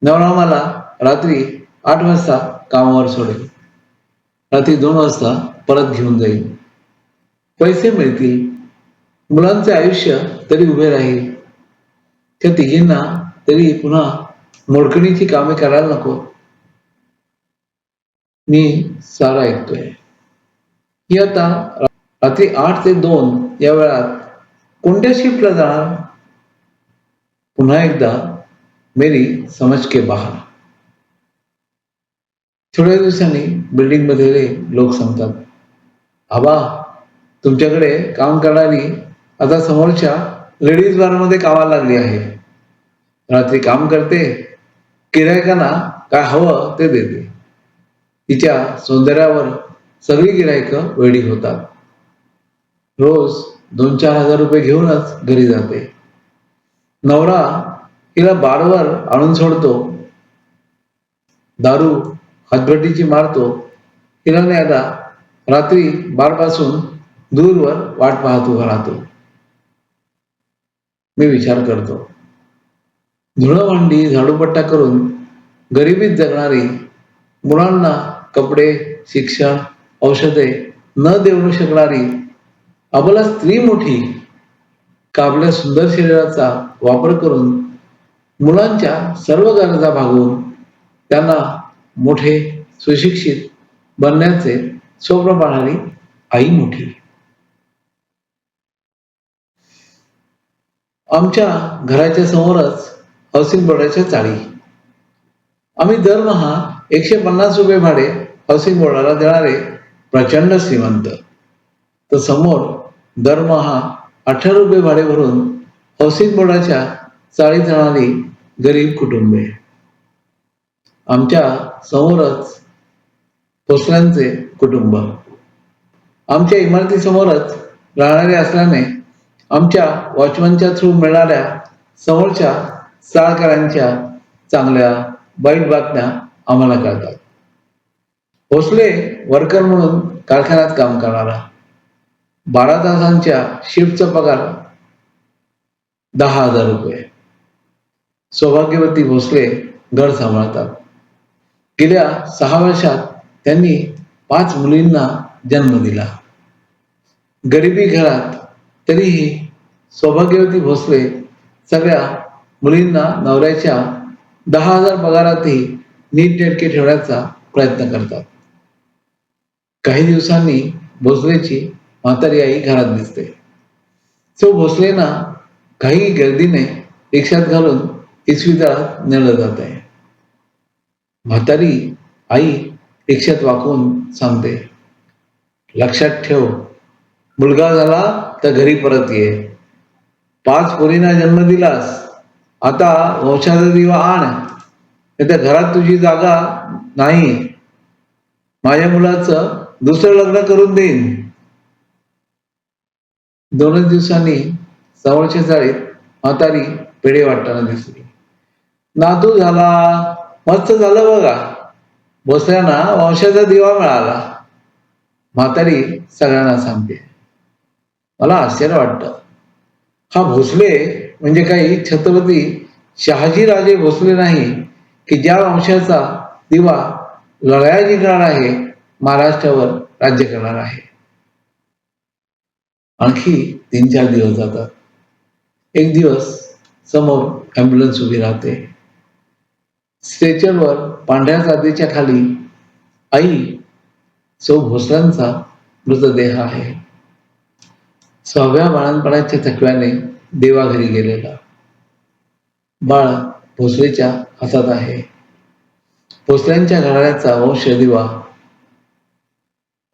नवरा मला रात्री 8 वाजता कामावर सोडेल. रात्री 2 वाजता परत घेऊन जाईल. पैसे मिळतील, मुलांचे आयुष्य तरी उभे राहील. त्या तिघींना तरी पुन्हा मोडकणीची कामे करायला नको. मी सारा ऐकतोय. ही आता रात्री 8 ते 2 या वेळात कोणत्या शिफ्टला जाणार? पुन्हा एकदा मेरी समझ के बाहर. थोड्या दिवसांनी बिल्डिंग मध्ये लोक सांगतात, आबा, तुमच्याकडे काम करणारी आता समोरच्या लेडीज बार मध्ये कामाला लागली आहे. रात्री काम करते, गिरायकांना काय हवं ते देते. तिच्या सौंदर्यावर सगळी गिरायकं वेडी होतात. रोज 2-4 हजार रुपये घेऊनच घरी जाते. नवरा हिला बारवर आणून सोडतो, दारू हातभट्टीची मारतो, हिला न्यायला रात्री बारपासून दूरवर वाट पाहत उभा राहतो. मी विचार करतो, धुळं भांडी झाडूपट्टा करून गरिबीत जगणारी, मुलांना कपडे, शिक्षण, औषधे न देऊ शकणारी अबला स्त्री मोठी का आपल्या सुंदर शरीराचा वापर करून मुलांच्या सर्व गरजा भागवून त्यांना मोठे सुशिक्षित बनण्याचे स्वप्न पाहणारी आई मोठी. आमच्या घराच्या समोरच हाऊसिंग बोर्डाच्या चाळी. आम्ही दरमहा 150 रुपये भाडे हाऊसिंग बोर्डाला देणारे प्रचंड श्रीमंत, तर समोर दरमहा 18 रुपये भाडे भरून हाऊसिंग बोर्डाच्या चाळीत राहणारी गरीब कुटुंबे. आमच्या समोरच भोसल्यांचे कुटुंब. आमच्या इमारतीसमोरच राहणारे असल्याने आमच्या वॉचमनच्या थ्रू मिळणाऱ्या समोरच्या चाळकरांच्या चांगल्या वाईट बातम्या आम्हाला कळतात. भोसले वर्कर म्हणून कारखान्यात काम करणारा, 12 तासांच्या शिफ्टचा पगार 10,000 रुपये. सौभाग्यवती भोसले घर सांभाळतात. गेल्या 6 वर्षात त्यांनी 5 मुलींना जन्म दिला. गरिबी घरात तरीही सौभाग्यवती भोसले सगळ्या मुलींना नवऱ्याच्या 10,000 पगारातही नीटनेटके ठेवण्याचा प्रयत्न करतात. काही दिवसांनी भोसलेची म्हातारी आई घरात दिसते. सो भोसलेंना काही गर्दीने रिक्षात घालून इस्पितळात नेलं जात आहे. म्हातारी आई रिक्षात वाकून सांगते, लक्षात ठेव, मुलगा झाला तर घरी परत ये. 5 पोरींना जन्म दिलास, आता वंशाचा दिवा आण, नाही तर घरात तुझी जागा नाही. माझ्या मुलाचं दुसरं लग्न करून देईन. 2च दिवसांनी समोरच्या चाळीत म्हातारी पेढे वाटताना दिसली. नातू झाला, मस्त झालं बघा, भोसल्यांना वंशाचा दिवा मिळाला. म्हातारी सगळ्यांना सांगते. मला आश्चर्य वाटतं. हा भोसले म्हणजे काही छत्रपती शहाजीराजे भोसले नाही की ज्या वंशाचा दिवा लढाया जिंकणार आहे, महाराष्ट्रावर राज्य करणार आहे. आणखी 3-4 दिवस जातात. एक दिवस समोर ॲम्ब्युलन्स उभी राहते. स्ट्रेचरवर पांढऱ्या चादरीच्या खाली आई सौ भोसल्यांचा मृतदेह आहे. 6व्या बाळंतपणाच्या थकव्याने देवाघरी गेलेला. बाळ भोसलेच्या हातात आहे. भोसल्यांच्या घराण्याचा वंश दिवा.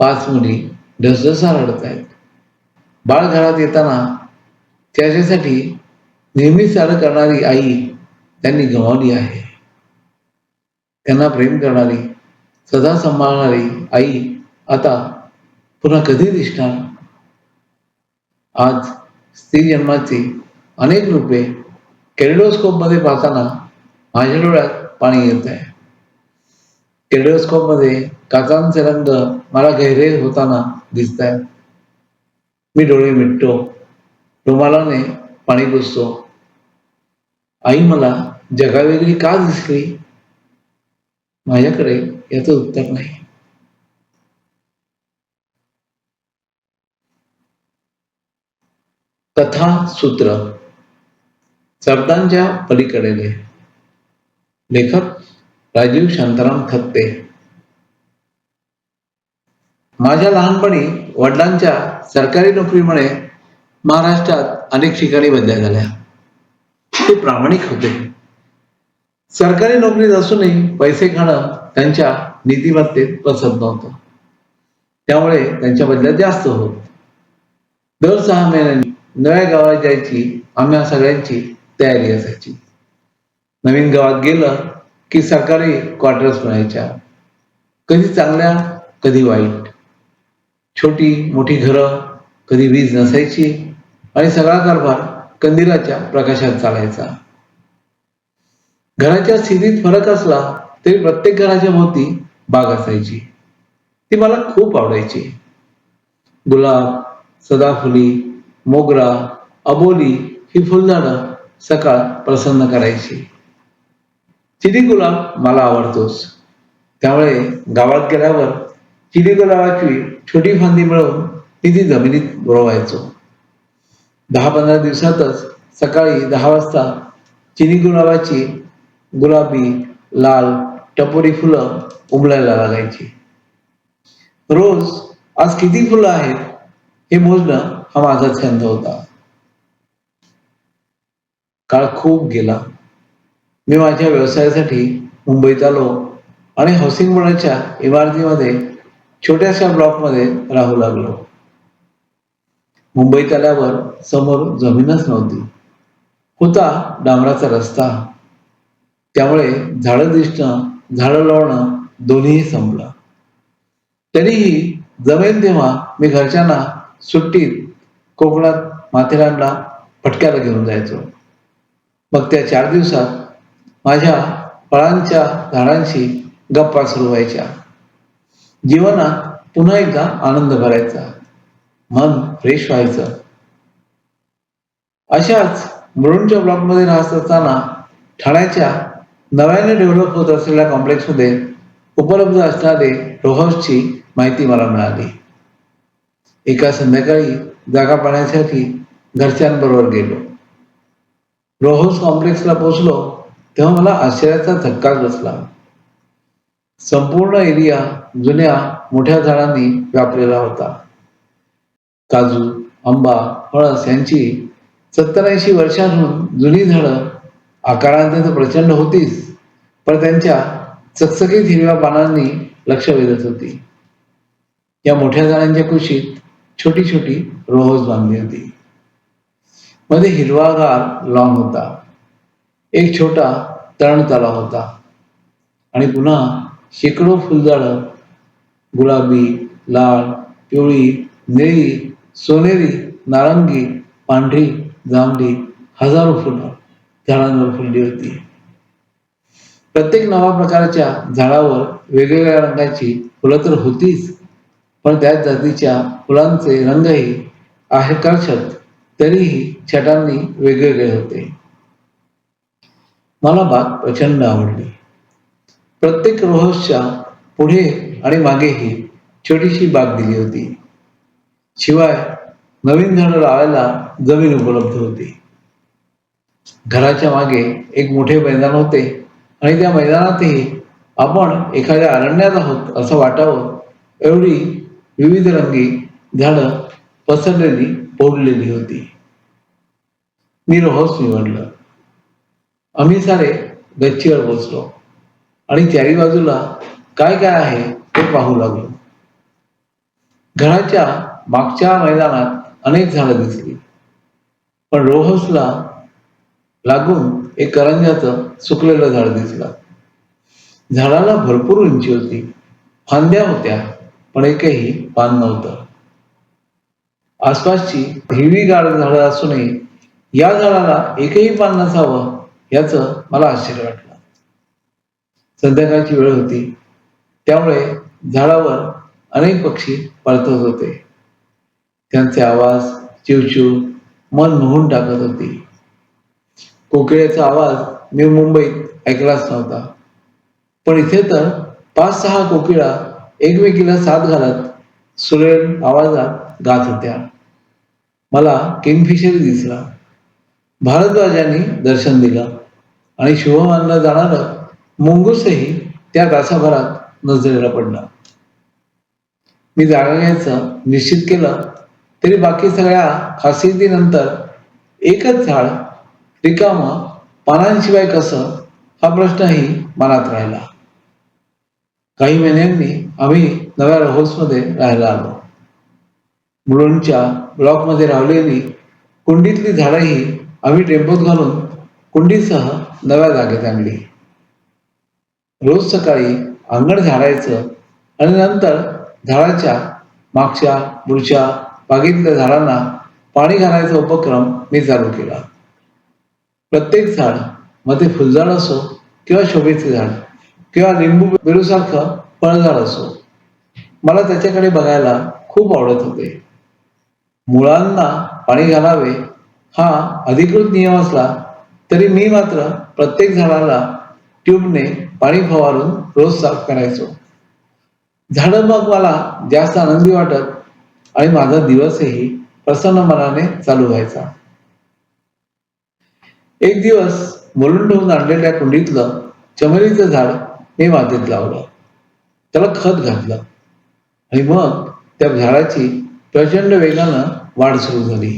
5 मुली ढसढसा रडत आहेत. बाळ घरात येताना त्याच्यासाठी नेहमी सारं करणारी आई त्यांनी गमावली आहे. त्यांना प्रेम करणारी, सदा सांभाळणारी आई आता पुन्हा कधी दिसणार? आज स्त्री जन्माची अनेक रूपे कॅलिडोस्कोप मध्ये पाहताना माझ्या डोळ्यात पाणी येत आहे. कॅलिडोस्कोप मध्ये काचांचे रंग मला गहिरे होताना दिसत आहेत. मी डोळे मिटतो, रुमालाने पाणी पुसतो. आई मला जगावेगळी का दिसली? माझ्याकडे याचं उत्तर नाही. कथा सूत्र, शब्दांच्या पलीकडेले. लेखक राजीव शांताराम थत्ते. माझ्या लहानपणी वडिलांच्या सरकारी नोकरीमुळे महाराष्ट्रात अनेक ठिकाणी बदल्या झाल्या. ते प्रामाणिक होते. सरकारी नोकरीत असूनही पैसे खाणं त्यांच्या नीतिमत्तेत बसत नव्हतं. त्यामुळे त्यांच्या बदल्यात जास्त होत. दर 6 महिन्यांनी नव्या गावात जायची आम्हा सगळ्यांची तयारी असायची. नवीन गावात गेलं की सरकारी क्वार्टर्स मिळायच्या, कधी चांगल्या कधी वाईट. छोटी मोठी घरं, कधी वीज नसायची आणि सगळा कारभार कंदिलाच्या प्रकाशात चालायचा. घराच्या स्थितीत फरक असला तरी प्रत्येक घराच्या भोवती बाग असायची. ती मला खूप आवडायची. गुलाब, सदाफुली, मोगरा, अबोली ही फुलझाडं सकाळ प्रसन्न करायची. चिनी गुलाब मला आवडतोच. त्यामुळे गावात गेल्यावर चिनी गुलाबाची छोटी फांदी मिळवून मी ती जमिनीत रोवायचो. 10-15 दिवसातच सकाळी 10 वाजता चिनी गुलाबाची गुलाबी, लाल, टपोरी फुलं उमलायला लागायची. रोज आज किती फुलं आहेत हे मोजणं हा माझा छंद होता. काळ खूप गेला. मी माझ्या व्यवसायासाठी मुंबईत आलो आणि हाऊसिंग बोर्डाच्या इमारतीमध्ये छोट्याशा ब्लॉकमध्ये राहू लागलो. मुंबईत आल्यावर समोर जमीनच नव्हती. होता डांबराचा रस्ता. त्यामुळे झाडं दिसणं, झाडं लावणं दोन्हीही संपलं. तरीही जमेल तेव्हा मी घरच्यांना सुट्टीत कोकणात माथेरानला फटक्याला घेऊन जायचो. मग त्या 4 दिवसात माझ्या फळांच्या झाडांशी गप्पा सुरू व्हायच्या. जीवनात पुन्हा एकदा आनंद भरायचा, मन फ्रेश व्हायचं. अशाच मुलुंडच्या ब्लॉकमध्ये राहत असताना ठाण्याच्या नव्याने डेव्हलप होत असलेल्या कॉम्प्लेक्समध्ये उपलब्ध असणारे रो हाऊसची माहिती मला मिळाली. एका संध्याकाळी जागा पाहण्यासाठी घरच्यांबरोबर गेलो. रो हाऊस कॉम्प्लेक्सला पोहोचलो तेव्हा मला आश्चर्याचा धक्काच बसला. संपूर्ण एरिया जुन्या मोठ्या झाडांनी व्यापलेला होता. काजू, आंबा, फणस यांची 70-80 वर्षांहून जुनी झाडं आकाराने तर प्रचंड होतीच, पण त्यांच्या चकचकीत हिरव्या पानांनी लक्ष वेधत होती. या मोठ्या झाडांच्या कुशीत छोटी छोटी रो हाऊस बांधली होती. मध्ये हिरवागार लॉन होता. एक छोटा तरण तलाव होता आणि पुन्हा शेकडो फुलझाडं, गुलाबी, लाल, पिवळी, निळी, सोनेरी, नारंगी, पांढरी, जांभळी हजारो फुलं झाडांवर फुलली होती. प्रत्येक नव्या प्रकारच्या झाडावर वेगवेगळ्या रंगाची फुलं तर होतीच, पण त्याच जातीच्या फुलांचे रंगही आकर्षक, तरीही छटांनी वेगवेगळे होते. मला बाग प्रचंड आवडली. प्रत्येक रो हाऊसच्या पुढे आणि मागेही छोटीशी बाग दिली होती. शिवाय नवीन झाडं लावायला जमीन उपलब्ध होती. घराच्या मागे एक मोठे मैदान होते आणि त्या मैदानातही आपण एखाद्या अरण्यात आहोत असं वाटावं एवढी विविध रंगी झाडं पसरलेली पोडलेली होती. मी रो हाऊस निवडलं. आम्ही सारे गच्चीवर पोचलो आणि चारी बाजूला काय काय आहे ते पाहू लागलो. घराच्या मागच्या मैदानात अनेक झाडं दिसली, पण रो हाऊसला लागून एक करंजाचं सुकलेलं झाड दिसलं. झाडाला भरपूर उंची होती, फांद्या होत्या, पण एकही पान नव्हतं. आसपासची हिरवीगार झाडं असूनही या झाडाला एकही पान नसावं याचं मला आश्चर्य वाटलं. संध्याकाळची वेळ होती, त्यामुळे झाडावर अनेक पक्षी परतत होते. त्यांचे आवाज, चिवचिव मन मोहून टाकत होती. कोकिळेचा आवाज मी मुंबईत ऐकलाच नव्हता, पण इथे तर 5-6 कोकिळा एकमेकीला साथ घालत सुरेल आवाजात गात होत्या. मला किंगफिशर दिसला. भारद्वाजांनी दर्शन दिलं आणि शुभ मानलं जाणारं मुंगूसही त्या तासाभरात नजरेला पडला. मी जागा घ्यायचं निश्चित केलं, तरी बाकी सगळ्या खासियतीनंतर एकच झाड रिकामं पानांशिवाय कसं हा प्रश्नही मनात राहिला. काही महिन्यांनी आम्ही नव्या हाऊसमध्ये राहायला आलो. मुलुंडच्या ब्लॉकमध्ये राहिलेली कुंडीतली झाडंही आम्ही टेम्पोत घालून कुंडीसह नव्या जागेत आणली. रोज सकाळी अंगण झाडायचं आणि नंतर झाडाच्या मागच्या पुढच्या बागेतल्या झाडांना पाणी घालायचा उपक्रम मी चालू केला. प्रत्येक झाड, मग ते फुलझाड असो किंवा शोभेचे झाड किंवा लिंबू पेरूसारखं फळझाड असो, मला त्याच्याकडे बघायला खूप आवडत होते. मुळांना पाणी घालावे हा अधिकृत नियम असला तरी मी मात्र प्रत्येक झाडाला ट्यूबने पाणी फवारून रोज साफ करायचो. झाडं मग मला जास्त आनंदी वाटत आणि माझा दिवसही प्रसन्न मनाने चालू व्हायचा. एक दिवस मुलुंडहून आणलेल्या कुंडीतलं चमेलीचं झाड मी मातीत लावलं, त्याला खत घातलं आणि मग त्या झाडाची प्रचंड वेगानं वाढ सुरू झाली.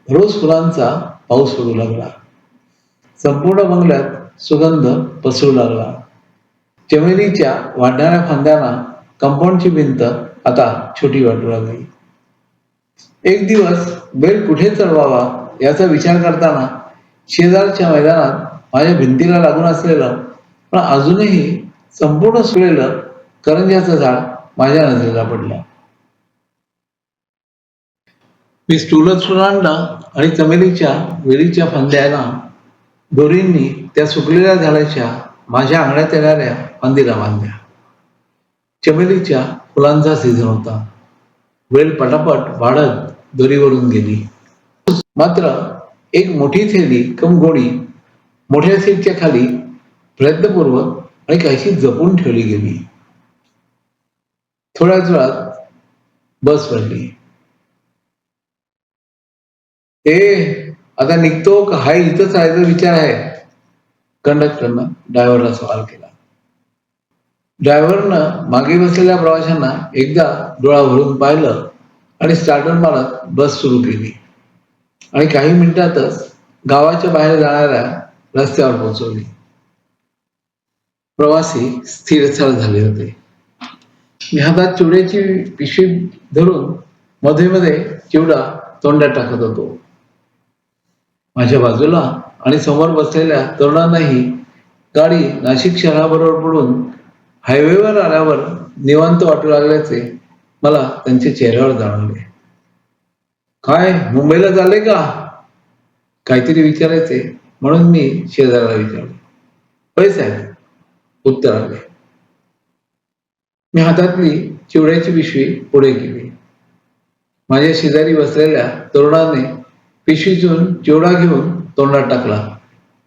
रोज फुलांचा पाऊस पडू लागला. संपूर्ण बंगल्यात सुगंध पसरू लागला. चमेलीच्या वाढणाऱ्या फांद्यांना कंपाऊंडची भिंत आता छोटी वाटू लागली. एक दिवस बेल कुठे चढवावा याचा विचार करताना शेजारच्या मैदानात माझ्या भिंतीला लागून असलेलं पण अजूनही संपूर्ण सुकलेलं करंज्याचं झाड माझ्या नजरेला पडलं. मी स्टूलच उचलून आणलं आणि चमेलीच्या वेलीच्या फांद्यांना दोरींनी त्या सुकलेल्या झाडाच्या माझ्या अंगणात येणाऱ्या फांदीला बांधल्या. चमेलीच्या फुलांचा सीझन होता. वेल पटापट वाढत दोरीवरून गेली. मात्र एक मोठी थैली कम गोळी मोठ्या सीटच्या खाली प्रयत्नपूर्वक आणि काहीशी जपून ठेवली गेली. थोड्याच वेळात बस पडली. आता निघतो का हाय इथंच राहायचा विचार आहे? कंडक्टरनं ड्रायव्हरला सवाल केला. ड्रायव्हरनं मागे बसलेल्या प्रवाशांना एकदा डोळा भरून पाहिलं आणि स्टार्टर मारत बस सुरू केली आणि काही मिनिटातच गावाच्या बाहेर जाणाऱ्या रस्त्यावर पोहोचवली. प्रवासी स्थिरस्थार झाले होते. मी हातात चिवड्याची पिशवी धरून मध्ये मध्ये चिवडा तोंडात टाकत होतो. माझ्या बाजूला आणि समोर बसलेल्या तरुणांनाही गाडी नाशिक शहराबरोबर पडून हायवेवर आल्यावर निवांत वाटू लागल्याचे मला त्यांच्या चेहऱ्यावर जाणवले. काय मुंबईला चालले का? काहीतरी विचारायचे म्हणून मी शेजाऱ्याला विचारले. होय साहेब, उत्तर आले. मी हातातली चिवड्याची पिशवी पुढे केली. माझ्या शेजारी बसलेल्या तरुणाने पिशवीतून चिवडा घेऊन तोंडात टाकला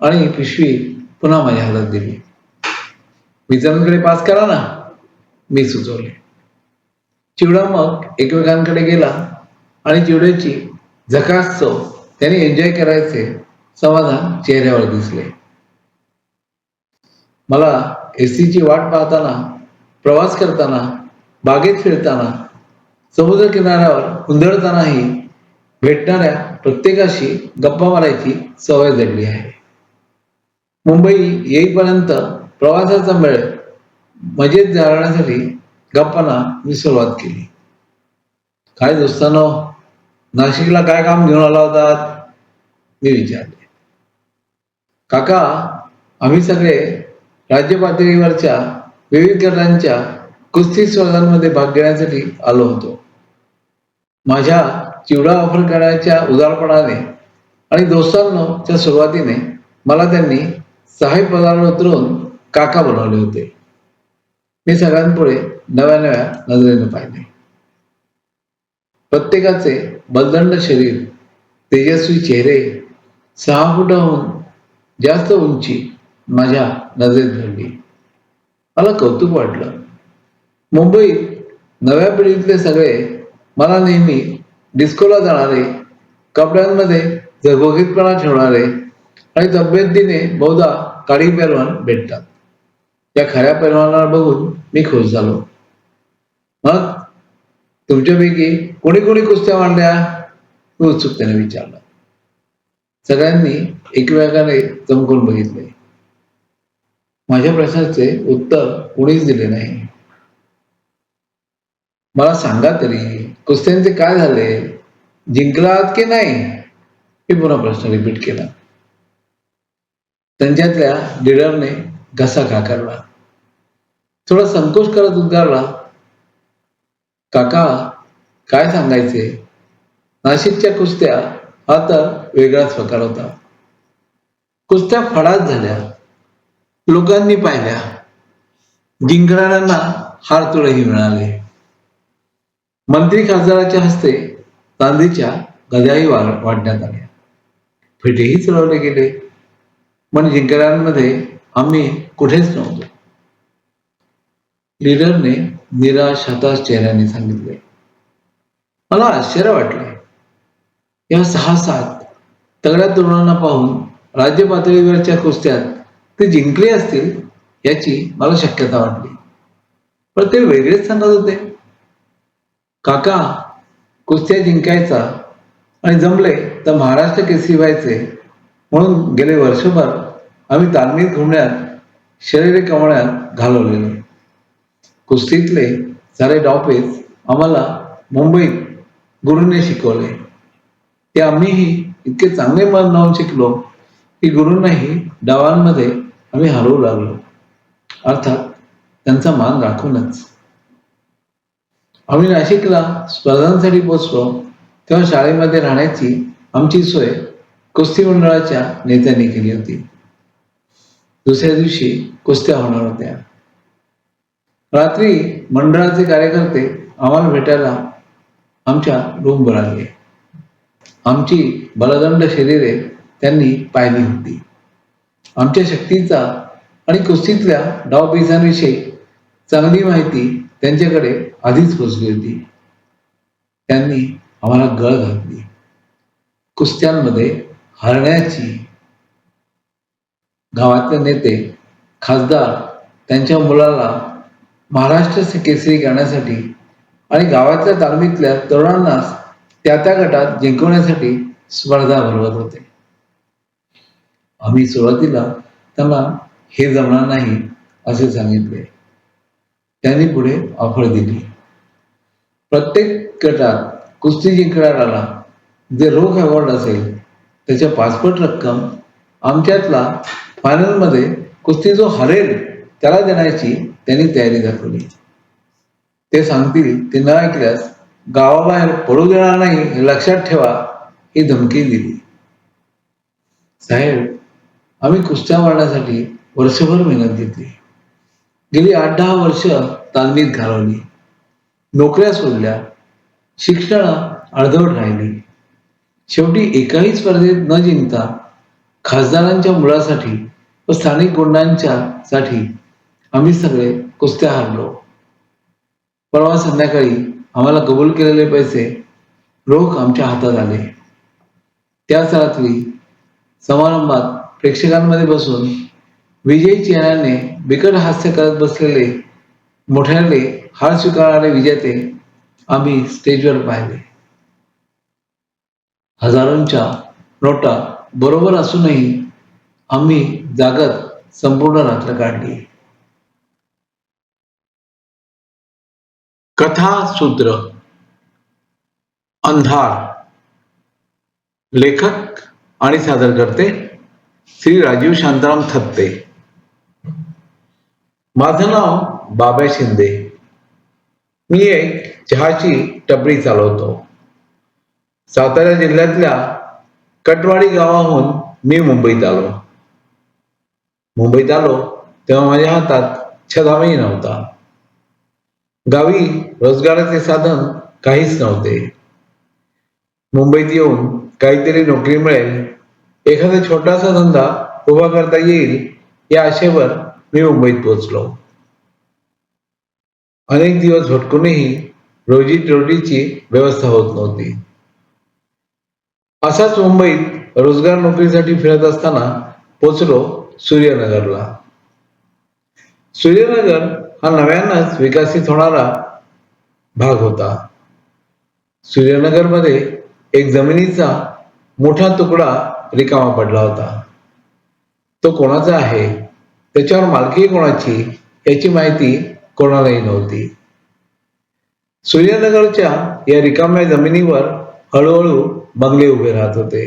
आणि पिशवी पुन्हा माझ्या हातात दिली. मित्रांकडे पास करा ना, मी सुचवले. चिवडा मग एकमेकांकडे गेला आणि चिवड्याची झकास चव त्याने एन्जॉय करायचे समाधान चेहऱ्यावर दिसले. मला एसटीची वाट पाहताना, प्रवास करताना, बागेत फिरताना, समुद्र किनाऱ्यावर हुंदडतानाही भेटणाऱ्या प्रत्येकाशी गप्पा मारायची सवय जडली आहे. मुंबई येईपर्यंत प्रवासाचा मेळ मजेत जाळण्यासाठी गप्पांना मी सुरुवात केली. काय दोस्तांनो, नाशिकला काय काम घेऊन आला होतात? मी विचारले. काका, आम्ही सगळे राज्य पातळीवरच्या विविध गटांच्या कुस्ती स्पर्धांमध्ये भाग घेण्यासाठी आलो होतो. माझ्या चिवडा ऑफर करण्याच्या उदारपणाने आणि दोस्तांच्या सुरुवातीने मला त्यांनी साहेब पदावर उतरवून काका बनवले होते. मी सगळ्यांपुढे नव्या नव्या नजरेने पाहिले. प्रत्येकाचे बलदंड शरीर, तेजस्वी चेहरे, 6 फुटाहून जास्त उंची माझ्या नजरेत भरली. मला कौतुक वाटलं. मुंबईत नव्या पिढीतले सगळे मला नेहमी डिस्कोला जाणारे, कपड्यांमध्ये झगमगीतपणा ठेवणारे आणि तब्येतीने बहुधा काळी पैलवान भेटतात. त्या खऱ्या पैलवानाला बघून मी खुश झालो. मग तुमच्यापैकी कोणी कोणी कुस्त्या मांडल्या? मी उत्सुकतेने विचारलं. सगळ्यांनी एकमेकाने चमकून बघितले. माझ्या प्रश्नाचे उत्तर कोणीच दिले नाही. मला सांगा तरी, कुस्त्यांचे काय झाले, जिंकलात की नाही? मी पुन्हा प्रश्न रिपीट केला. त्यांच्यातल्या लीडरने घसा खाकरला, थोडा संकोच करत उद्गारला, काका काय सांगायचे, नाशिकच्या कुस्त्या हा तर वेगळाच प्रकार होता. कुस्त्या फडाच झाल्या, लोकांनी पाहिल्या, जिंकणाऱ्यांना हारतुळही मिळाले. मंत्री खासदाराच्या हस्ते चांदीच्या गद्याही वाढण्यात आल्या, फेटेही चढवले गेले. पण जिंकणाऱ्यांमध्ये आम्ही कुठेच नव्हतो. लीडरने निराश हताश चेहऱ्याने सांगितले. मला आश्चर्य वाटले. या 6-7 तगड्या तरुणांना पाहून राज्य पातळीवरच्या कुस्त्यात ते जिंकले असतील याची मला शक्यता वाटली. पण ते वेगळेच सांगत होते. काका, कुस्त्या जिंकायचा आणि जमले तर महाराष्ट्र केसरी व्हायचे म्हणून गेले वर्षभर आम्ही तालमीत घुमण्यात, शरीरे कमवण्यात घालवलेले. कुस्तीतले सारे डावपेच आम्हाला मुंबईत गुरूंनी शिकवले. ते आम्हीही इतके चांगले मन लावून शिकलो की गुरूंनाही डावांमध्ये आम्ही हरवू लागलो, अर्थात त्यांचा मान राखूनच. आम्ही नाशिकला स्पर्धांसाठी पोचलो तेव्हा शाळेमध्ये राहण्याची आमची सोय कुस्ती मंडळाच्या नेत्यांनी केली होती. दुसऱ्या दिवशी कुस्त्या होणार होत्या. रात्री मंडळाचे कार्यकर्ते आम्हाला भेटायला आमच्या रूमवर आले. आमची बलदंड शरीरे त्यांनी पाहिली होती. आमच्या शक्तीचा आणि कुस्तीतल्या डावपेचांविषयी चांगली माहिती त्यांच्याकडे आधीच पोचली होती. त्यांनी आम्हाला गळ घातली. कुस्त्यांमध्ये हरण्याची. गावातले नेते, खासदार त्यांच्या मुलाला महाराष्ट्र केसरी करण्यासाठी आणि गावातल्या तालमीतल्या तरुणांनाच त्या त्या गटात जिंकवण्यासाठी स्पर्धा भरवत होते. आम्ही सुरुवातीला त्यांना हे जमणार नाही असे सांगितले. त्यांनी पुढे ऑफर दिली. प्रत्येक गटात कुस्ती जिंकणाऱ्याला जे रोख अवॉर्ड असेल त्याच्या 5 पट रक्कम आमच्यातला फायनलमध्ये कुस्ती जो हरेल त्याला देण्याची त्यांनी तयारी दाखवली. ते सांगतील ते न ऐकल्यास गावाबाहेर पडू देणार नाही हे लक्षात ठेवा, ही धमकी दिली. साहेब, आम्ही कुस्त्या मारण्यासाठी वर्षभर मेहनत घेतली. गेली 8-10 वर्ष तालमीत घालवली, नोकऱ्या सोडल्या, शिक्षण अर्धवट राहिली. शेवटी एकाही स्पर्धेत न जिंकता खासदारांच्या मुलासाठी व स्थानिक गुंडांच्या साठी आम्ही सगळे कुस्त्या हारलो. परवा संध्याकाळी आम्हाला कबूल केलेले पैसे रोख आमच्या हातात आले. त्याच रात्री समारंभात प्रेक्षकांमध्ये बसून विजयी चेहऱ्याने बिकट हास्य करत बसलेले मोठ्याने हार स्वीकारणारे विजेते आम्ही स्टेजवर पाहिले. हजारोंच्या नोटा बरोबर असूनही आम्ही जागत संपूर्ण रात्र काढली. कथा सूत्र, अंधार. लेखक आणि सादरकर्ते श्री राजीव शांताराम थत्ते. माझं नाव बाबा शिंदे. मी एक चहाची टपरी चालवतो. सातारा जिल्ह्यातल्या कटवाडी गावाहून मी मुंबईत आलो. मुंबईत आलो तेव्हा माझ्या हातात छदामही नव्हता. गावी रोजगाराचे साधन काहीच नव्हते. मुंबईत येऊन काहीतरी नोकरी मिळेल, एखादा छोटासा धंदा उभा करता येईल या आशेवर मी मुंबईत पोहोचलो. अनेक दिवस भटकूनही रोजीरोटीची व्यवस्था होत नव्हती. असाच मुंबईत रोजगार नोकरीसाठी फिरत असताना पोचलो सूर्यनगरला. सूर्यनगर हा नव्यानच विकसित होणारा भाग होता. सूर्यनगरमध्ये एक जमिनीचा मोठा तुकडा रिकामा पडला होता. तो कोणाचा आहे त्याच्यावर मालकी कोणाची याची माहिती कोणालाही नव्हती. सूर्यनगरच्या या रिकाम्या जमिनीवर हळूहळू बंगले उभे राहत होते.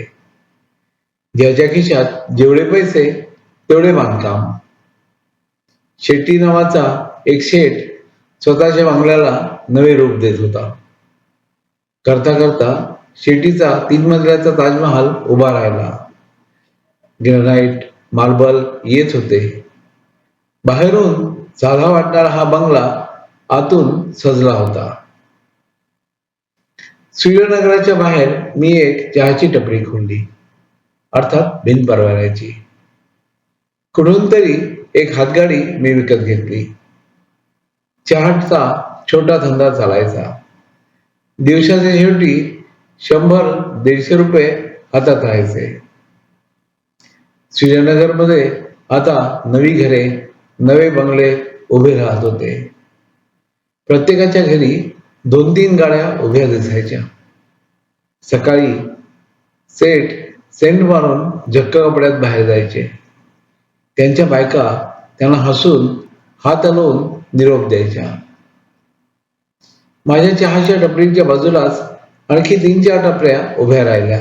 ज्याच्या खिशात जेवढे पैसे तेवढे बांधकाम. शेट्टी नावाचा एक शेठ स्वतःच्या बंगल्याला नवे रूप देत होता. करता करता शेट्टीचा 3 मजल्याचा ताजमहाल उभा राहिला. ग्रॅनाइट, मार्बल येत होते. बाहेरून साधा वाटणारा हा बंगला आतून सजला होता. सूर्यनगराच्या बाहेर मी एक चहाची टपरी खोलली, अर्थात बिनपरवान्याची. कुठून तरी एक हातगाडी मी विकत घेतली. चहाचा छोटा धंदा चालायचा. दिवसाच्या शेवटी 100-150 रुपये हातात राहायचे. सूर्यनगरमध्ये आता नवी घरे, नवे बंगले उभे राहत होते. प्रत्येकाच्या घरी 2-3 गाड्या उभ्या दिसायच्या. सकाळी सेठ सेंट मारून झक्क कपड्यात बाहेर जायचे. त्यांच्या बायका त्यांना हसून हात हलवून निरोप द्यायच्या. माझ्या चहाच्या टपरीच्या बाजूलाच आणखी 3-4 टपऱ्या उभ्या राहिल्या.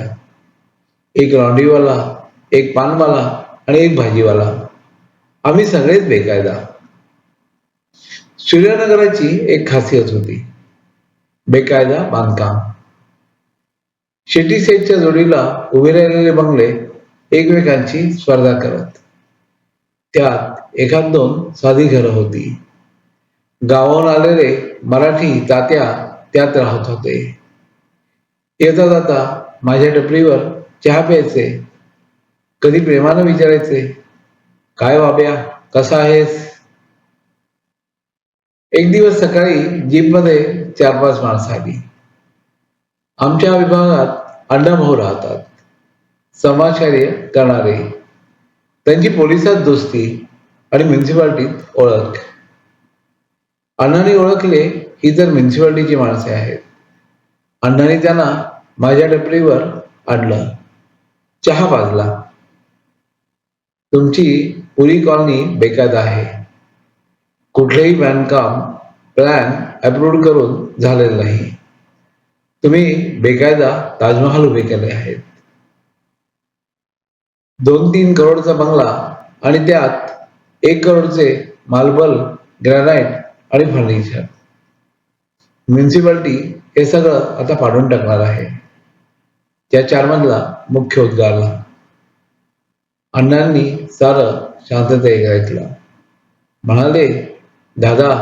एक लॉन्ड्रीवाला, एक पानवाला आणि एक भाजीवाला. आम्ही सगळेच बेकायदा. सूर्यनगराची एक खासियत होती, बेकायदा बांधकाम. शेट्टी सेटच्या जोडीला उभे राहिलेले बंगले एकमेकांची स्पर्धा करत. त्यात 1-2 साधी घरं होती. गावाहून आलेले मराठी तात्या त्यात राहत होते. येता जाता माझ्या टपरीवर चहा प्यायचे. कधी प्रेमानं विचारायचे, काय बाब्या, कसा आहेस? एक दिवस सकाळी जीपमध्ये 4-5 माणसं आली. आमच्या विभागात अण्णाभाऊ राहतात, समाजकार्य करणारे. त्यांची पोलिसात दोस्ती आणि म्युन्सिपाल्टीत ओळख. अण्णांनी ओळखले ही तर म्युन्सिपाल्टीची माणसे आहेत. अण्णांनी त्यांना माझ्या टपरीवर आणलं. चहा पाजला. तुमची पुरी कॉलनी बेकायदा आहे. कुठलेही बांधकाम प्लॅन अप्रूव्ह करून झालेलं नाही. तुम्ही बेकायदा ताजमहाल उभे केले आहेत. 2-3 करोडचा बंगला आणि त्यात 1 करोडचे मार्बल, ग्रॅनाइट आणि फर्निचर. म्युन्सिपाल्टी हे सगळं आता पाडून टाकणार आहे. त्या 4 मजला मुख्य उद्गारला. अण्णांनी सारं शांततेत ऐकलं. म्हणाले, दादा,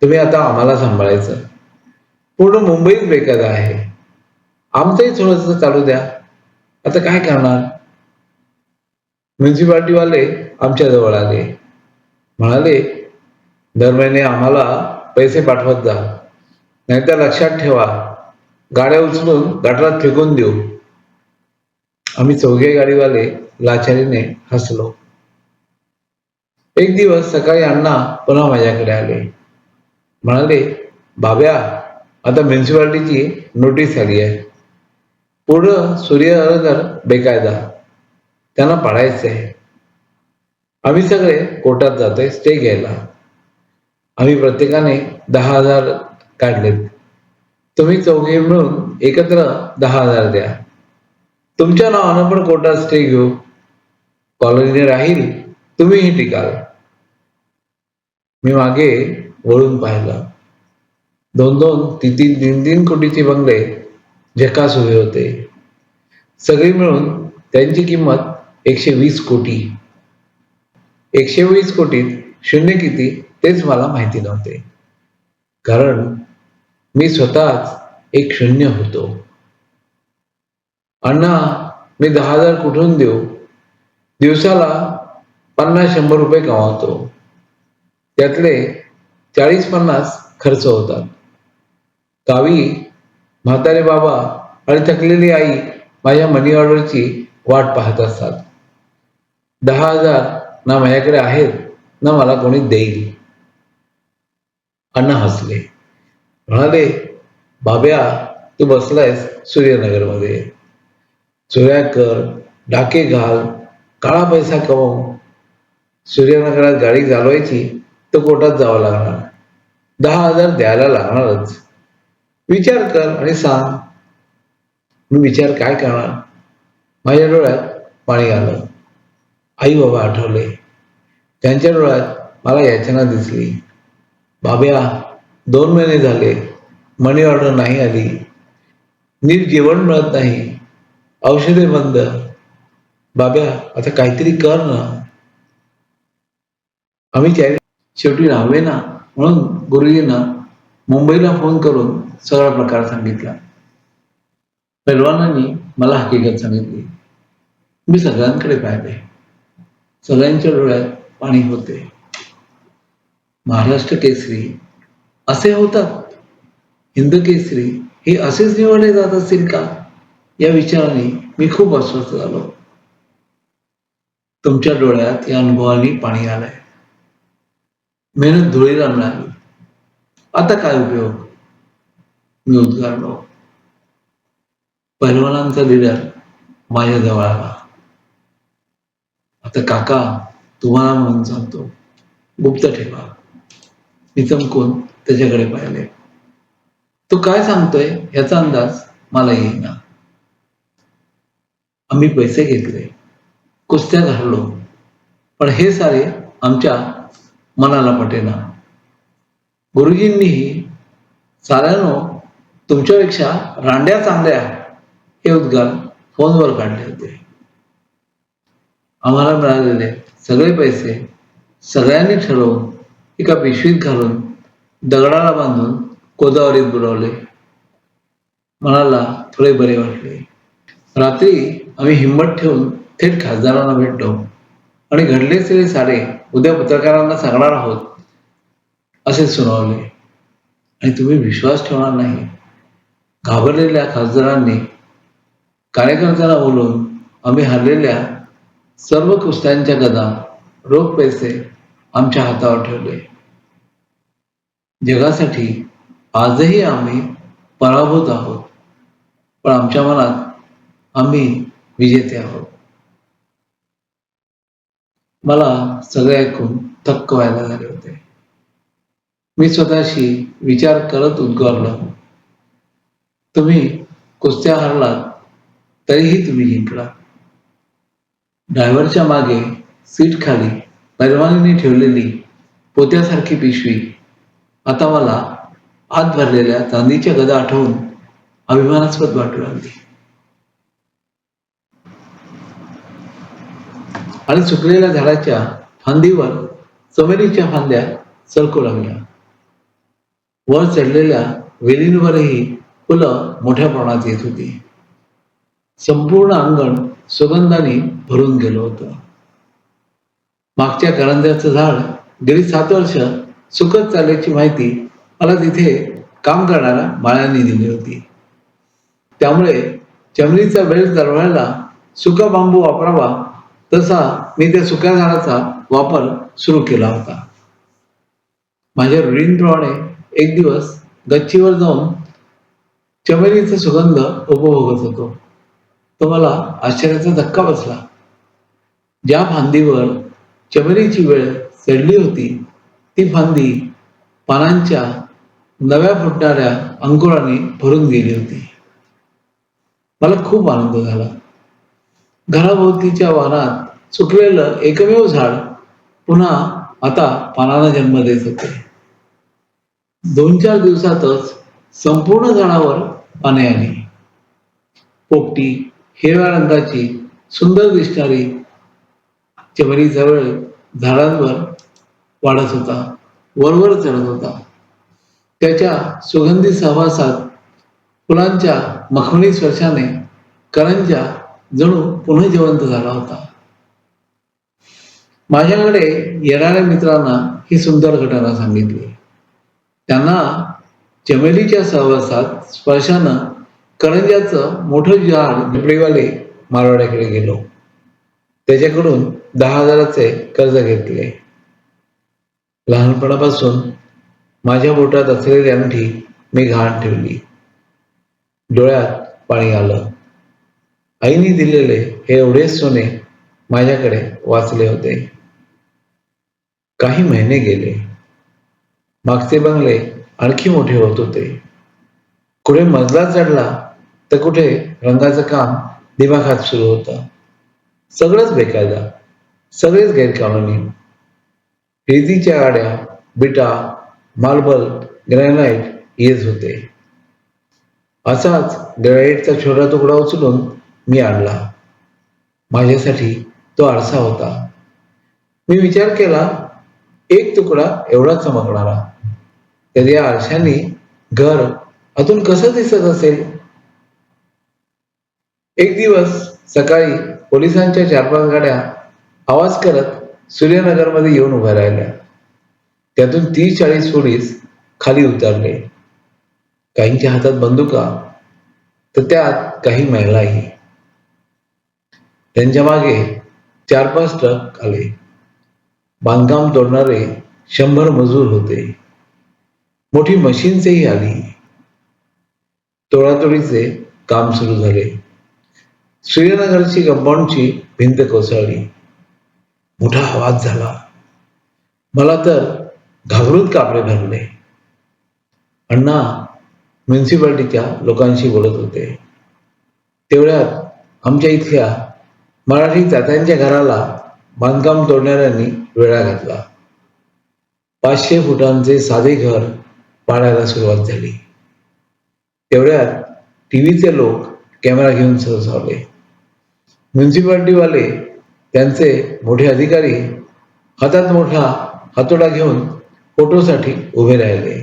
तुम्ही आता आम्हाला सांभाळायचं. पूर्ण मुंबईत बेकायदा आहे. आमचंही थोडंसं चालू द्या. आता काय करणार? म्युन्सिपाल्टीवाले आमच्या जवळ आले. म्हणाले, दर महिने आम्हाला पैसे पाठवत जा, नाहीतर लक्षात ठेवा, गाड्या उचलून गटारात फेकून देऊ. आम्ही 4घे गाडीवाले लाचारीने हसलो. एक दिवस सकाळी अण्णा पुन्हा माझ्याकडे आले. म्हणाले, बाब्या, आता म्युन्सिपाल्टीची नोटीस आली आहे. पूर्ण सूर्यनगर बेकायदा, त्यांना पाडायचं आहे. आम्ही सगळे कोर्टात जातोय स्टे घ्यायला. आम्ही प्रत्येकाने 10,000 काढलेत. तुम्ही 4घे मिळून एकत्र 10,000 द्या. तुमच्या नावानं पण कोर्टात स्टे घेऊ. कॉलनीने राहील, तुम्हीही टिकाल. मी मागे वळून पाहिलं. 2-2, 3-3 कोटीचे बंगले झकास उभे होते. सगळी मिळून त्यांची किंमत 120 कोटी. 120 कोटीत शून्य किती तेच मला माहिती नव्हते, कारण मी स्वतःच एक शून्य होतो. अण्णा, मी 10,000 कुठून देऊ? दिवसाला 50-100 रुपये कमावतो. त्यातले 40-50 खर्च होतात. गावी म्हातारे बाबा आणि थकलेली आई माझ्या मनी ऑर्डरची वाट पाहत असतात. 10,000 ना माझ्याकडे आहेत, ना मला कोणी देईल. अण्णा हसले. म्हणाले, बाब्या, तू बसलायस सूर्यनगरमध्ये. चोऱ्या कर, डाके घाल, काळा पैसा कमव. सूर्यनगरात गाडी चालवायची तर कोर्टात जावं लागणार, 10,000 द्यायला लागणारच. विचार कर आणि सांग. मी विचार काय करणार? माझ्या डोळ्यात पाणी आलं. आई बाबा आठवले. त्यांच्या डोळ्यात मला याचना दिसली. बाब्या, 2 महिने झाले, मनी ऑर्डर नाही आली, नीट जेवण मिळत नाही, औषधे बंद. बाब्या, आता काहीतरी कर ना. आम्ही शेवटी राहावे ना, म्हणून गुरुजींना मुंबईला फोन करून सगळा प्रकार सांगितला. पैलवानांनी मला हकीकत सांगितली. मी सगळ्यांकडे पाहिले. सगळ्यांच्या डोळ्यात पाणी होते. महाराष्ट्र केसरी असे होतात, हिंद केसरी हे असेच निवडले जात असतील का, या विचाराने मी खूप अस्वस्थ झालो. तुमच्या डोळ्यात या अनुभवाने पाणी आलंय. मेहनत धुळीला मिळाली. आता काय उपयोग? मी उद्गारलो. पहिलवानांचा लीडर माझ्या जवळ आला. आता काका, तुम्हाला म्हणून सांगतो, गुप्त ठेवा. मी चमकून त्याच्याकडे पाहिले. तो काय सांगतोय याचा अंदाज मला येईना. आम्ही पैसे घेतले, कुस्त्या धरलो, पण हे सारे आमच्या मनाला पटेना. गुरुजींनीही साऱ्यानो तुमच्यापेक्षा रांड्या चांगल्या हे उद्गार फोनवर काढले होते. आम्हाला मिळालेले सगळे पैसे सगळ्यांनी ठरवून एका पिशवीत घालून दगडाला बांधून गोदावरीत बुडवले. मनाला थोडे बरे वाटले. रात्री आम्ही हिंमत ठेवून थेट खासदारांना भेटलो आणि घडले ते सारे उद्या पत्रकारांना सांगणार आहोत असे सुनावले. आणि तुम्ही विश्वास ठेवणार नाही, घाबरलेल्या खासदारांनी कार्यकर्त्यांना बोलून आम्ही हरलेल्या सर्व कुस्त्यांच्या गदा, रोख पैसे आमच्या हातावर ठेवले. जगासाठी आजही आम्ही पराभूत आहोत, पण आमच्या मनात आम्ही विजेते आहोत. मला सगळे ऐकून थक्क व्हायला झाले होते. मी स्वतःशी विचार करत उद्गारलो, तुम्ही कुस्त्या हरलात तरीही तुम्ही जिंकला. ड्रायव्हरच्या मागे सीट खाली पैलवानीने ठेवलेली पोत्यासारखी पिशवी आता मला आत भरलेल्या चांदीच्या गदा आठवून अभिमानास्पद वाटू लागली. आणि सुकलेल्या झाडाच्या फांदीवर चमेलीच्या फांद्या सरकू लागल्या. वर चढलेल्या वेलींवरही फुलं मोठ्या प्रमाणात येत होती. संपूर्ण अंगण सुगंधाने भरून गेलं होतं. मागच्या करंज्याचं झाड गेली 7 वर्ष सुकत चालल्याची माहिती मला तिथे काम करणाऱ्या बाळांनी दिली होती. त्यामुळे चमलीचा बेल्ट दरवायला सुका बांबू वापरावा तसा मी त्या सुक्या झाडाचा वापर सुरू केला होता. माझ्या रूढींप्रमाणे एक दिवस गच्चीवर जाऊन चमेलीचा सुगंध उपभोगत होतो. तो मला आश्चर्याचा धक्का बसला. ज्या फांदीवर चमेलीची वेळ चढली होती ती फांदी पानांच्या नव्या फुटणाऱ्या अंकुराने भरून गेली होती. मला खूप आनंद झाला. घराभोवतीच्या वाहनात सुकलेलं एकमेव झाड पुन्हा आता पानांना जन्म देत होते. 2-4 दिवसातच संपूर्ण झाडावर पाने आली. पोपटी हिरव्या रंगाची सुंदर दिसणारी चमेलीचा वेळ झाडांवर वाढत होता, वरवर चढत होता. त्याच्या सुगंधी सहवासात फुलांच्या मखमली स्पर्शाने करंजा जणू पुन्हा जिवंत झाला होता. माझ्याकडे येणाऱ्या मित्रांना ही सुंदर घटना सांगितली. त्यांना चमेलीच्या सहवासात स्पर्शानं करंजाचं मोठं झाड झोपडीवाले मारवाड्याकडे गेलो. त्याच्याकडून 10,000चे कर्ज घेतले. लहानपणापासून माझ्या बोटात असलेली अंगठी मी गहाण ठेवली. डोळ्यात पाणी आलं. आईने दिलेले हे एवढेच सोने माझ्याकडे वाचले होते. काही महिने गेले. मागचे बंगले आणखी मोठे होत होते. कुठे मजला चढला तर कुठे रंगाचं काम दिमाखात सुरू होतं. सगळंच बेकायदा, सगळेच गैरकानूनी. रेतीच्या गाड्या, बिटा, मार्बल, ग्रॅनाइट येत होते. असाच ग्रॅनाइटचा छोटा तुकडा उचलून मी आणला. माझ्यासाठी तो आरसा होता. मी विचार केला, एक तुकडा एवढा चमकणारा, तर या आरशाने घर अजून कसं दिसत असेल. एक दिवस सकाळी पोलिसांच्या 4-5 गाड्या आवाज करत सूर्यनगरमध्ये येऊन उभ्या राहिल्या. त्यातून 30-40 पोलीस खाली उतरले. काहींच्या हातात बंदुका, तर त्यात काही महिलाही. त्यांच्या मागे 4-5 ट्रक आले. बांधकाम तोडणारे 100 मजूर होते. मोठी मशीन्सही आली. तोडातोडीचे काम सुरू झाले. सूर्यनगरची कंपाऊंडची भिंत कोसळली. मोठा आवाज झाला. मला तर घाबरून कापडे भरले. अण्णा म्युन्सिपाल्टीच्या लोकांशी बोलत होते. तेवढ्यात आमच्या इथल्या मराठी तात्यांच्या घराला बांधकाम तोडणाऱ्यांनी वेढा घातला. 500 फुटांचे साधे घर पाडायला सुरुवात झाली. तेवढ्यात टीव्हीचे लोक कॅमेरा घेऊन सरसावले. म्युन्सिपाल्टीवाले, त्यांचे मोठे अधिकारी हातात मोठा हातोडा घेऊन फोटोसाठी उभे राहिले.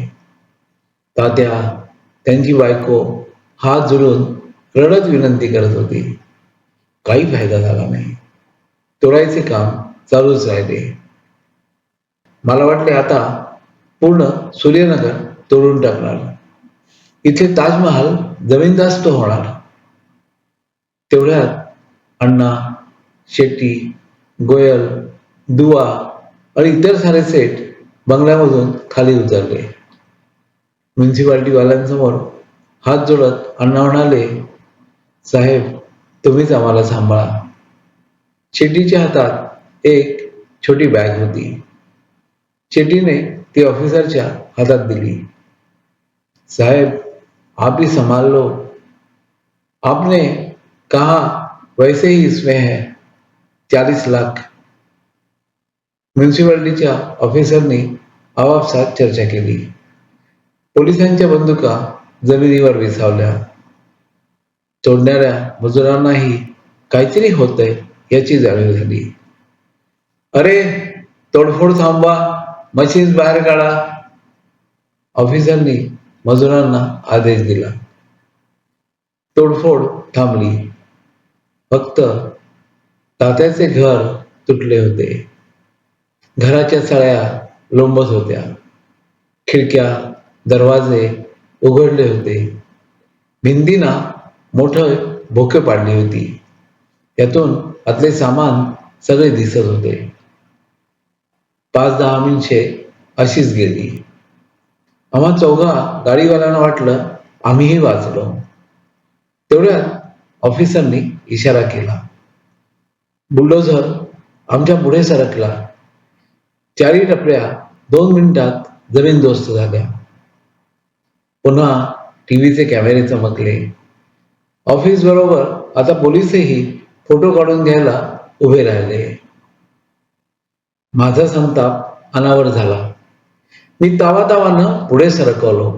तात्या, त्यांची बायको हात जोडून रडत विनंती करत होती. काही फायदा झाला नाही. तोडायचे काम चालूच राहिले. मला वाटले आता पूर्ण सूर्यनगर तोडून टाकणार. इथे ताजमहाल जमीनदास्त होणार. तेवढ्यात अण्णा, शेट्टी, गोयल, दुवा आणि इतर सारे सेठ बंगल्यामधून खाली उतरले. म्युन्सिपाल्टीवाल्यांसमोर हात जोडत अण्णा म्हणाले, साहेब, तुम्हीच आम्हाला सांभाळा. शेट्टीच्या हातात एक छोटी बॅग होती. शेट्टीने ती ऑफिसरच्या हातात दिली. साहेब, आप ही संभाल लो. आपने कहा वैसे ही इसमें है 40 लाख. म्युन्सिपाल्टीच्या ऑफिसरनी आपापसात चर्चा केली. पोलिसांच्या बंदुका जमिनीवर विसावल्या. तोडणाऱ्या मजुरांनाही काहीतरी होतंय याची जाणीव झाली. अरे, तोडफोड थांबवा, मशीन्स बाहेर काढा. ऑफिसरनी मजुरांना आदेश दिला. तोडफोड थांबली. फक्त तात्याचे घर तुटले होते. घराच्या सळ्या लोंबत होत्या. खिडक्या, दरवाजे उघडले होते. भिंतींना मोठे भोके पाडली होती. त्यातून आतले सामान सगळे दिसत होते. 5-10 मिनिटे अशीच गेली. आम्हा चौघा गाडीवाल्यांना वाटलं आम्हीही वाचलो. तेवढ्यात ऑफिसरनी इशारा केला. बुलडोझर आमच्या पुढे सरकला. 4 टपऱ्या 2 मिनिटात जमीनदोस्त झाल्या. पुन्हा टीव्हीचे कॅमेरे चमकले. ऑफिस बरोबर आता पोलीसही फोटो काढून घ्यायला उभे राहिले. माझा संताप अनावर झाला. मी तावातावानं पुढे सरकवलो.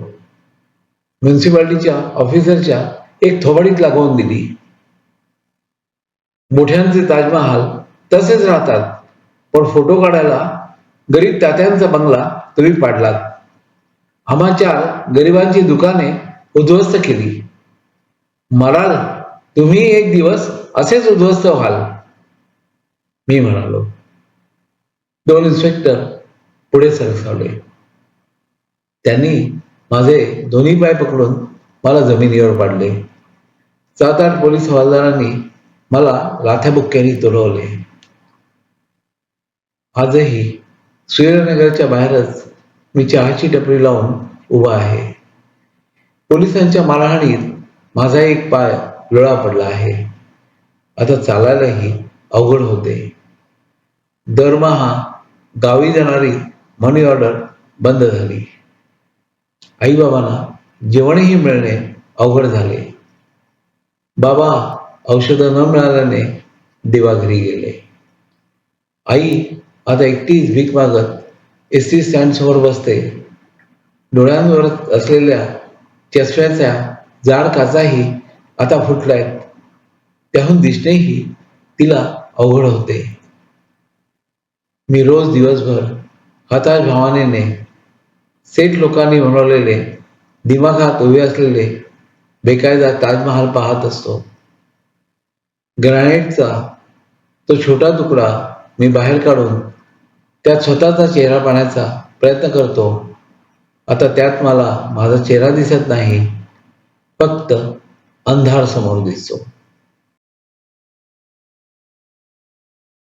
म्युन्सिपाल्टीच्या ऑफिसरच्या एक थोबाडीत लागवून दिली. मोठ्यांचे ताजमहाल तसेच राहतात, पण फोटो काढायला गरीब तात्यांचा बंगला तुम्ही पाडलात. आम्हा 4 गरिबांची दुकाने उद्ध्वस्त केली. मराल तुम्ही एक दिवस असेच उद्ध्वस्त व्हाल, मी म्हणालो. 2 इन्स्पेक्टर पुढे सरसावले. त्यांनी माझे दोन्ही पाय पकडून मला जमिनीवर पाडले. 7-8 पोलीस हवालदारांनी मला लाथ्याबुक्क्यांनी तुडवले. आजही सूर्यनगरच्या बाहेरच मी चहाची टपरी लावून उभा आहे. पोलिसांच्या मारहाणीत माझा एक पाय लुळा पडला आहे. आता चालायलाही अवघड होते. दरमहा गावी जाणारी मनी ऑर्डर बंद झाली. आई बाबांना जेवणही मिळणे अवघड झाले. बाबा औषधं न मिळाल्याने देवाघरी गेले. आई आता एकटीच भीक मागत एस टी स्टँड समोर बसते. डोळ्यांवर असलेल्या चष्म्याच्या जाड काचाही आता फुटल्यात. त्याहून दिसणेही तिला अवघड होते. मी रोज दिवसभर हताश भावनेने सेठ लोकांनी बनवलेले दिमाखात उभे असलेले बेकायदा ताजमहाल पाहत असतो. ग्रॅनाइटचा तो छोटा तुकडा मी बाहेर काढून त्यात स्वतःचा चेहरा पाहण्याचा प्रयत्न करतो. आता त्यात मला माझा चेहरा दिसत नाही, फक्त अंधार समोर दिसतो.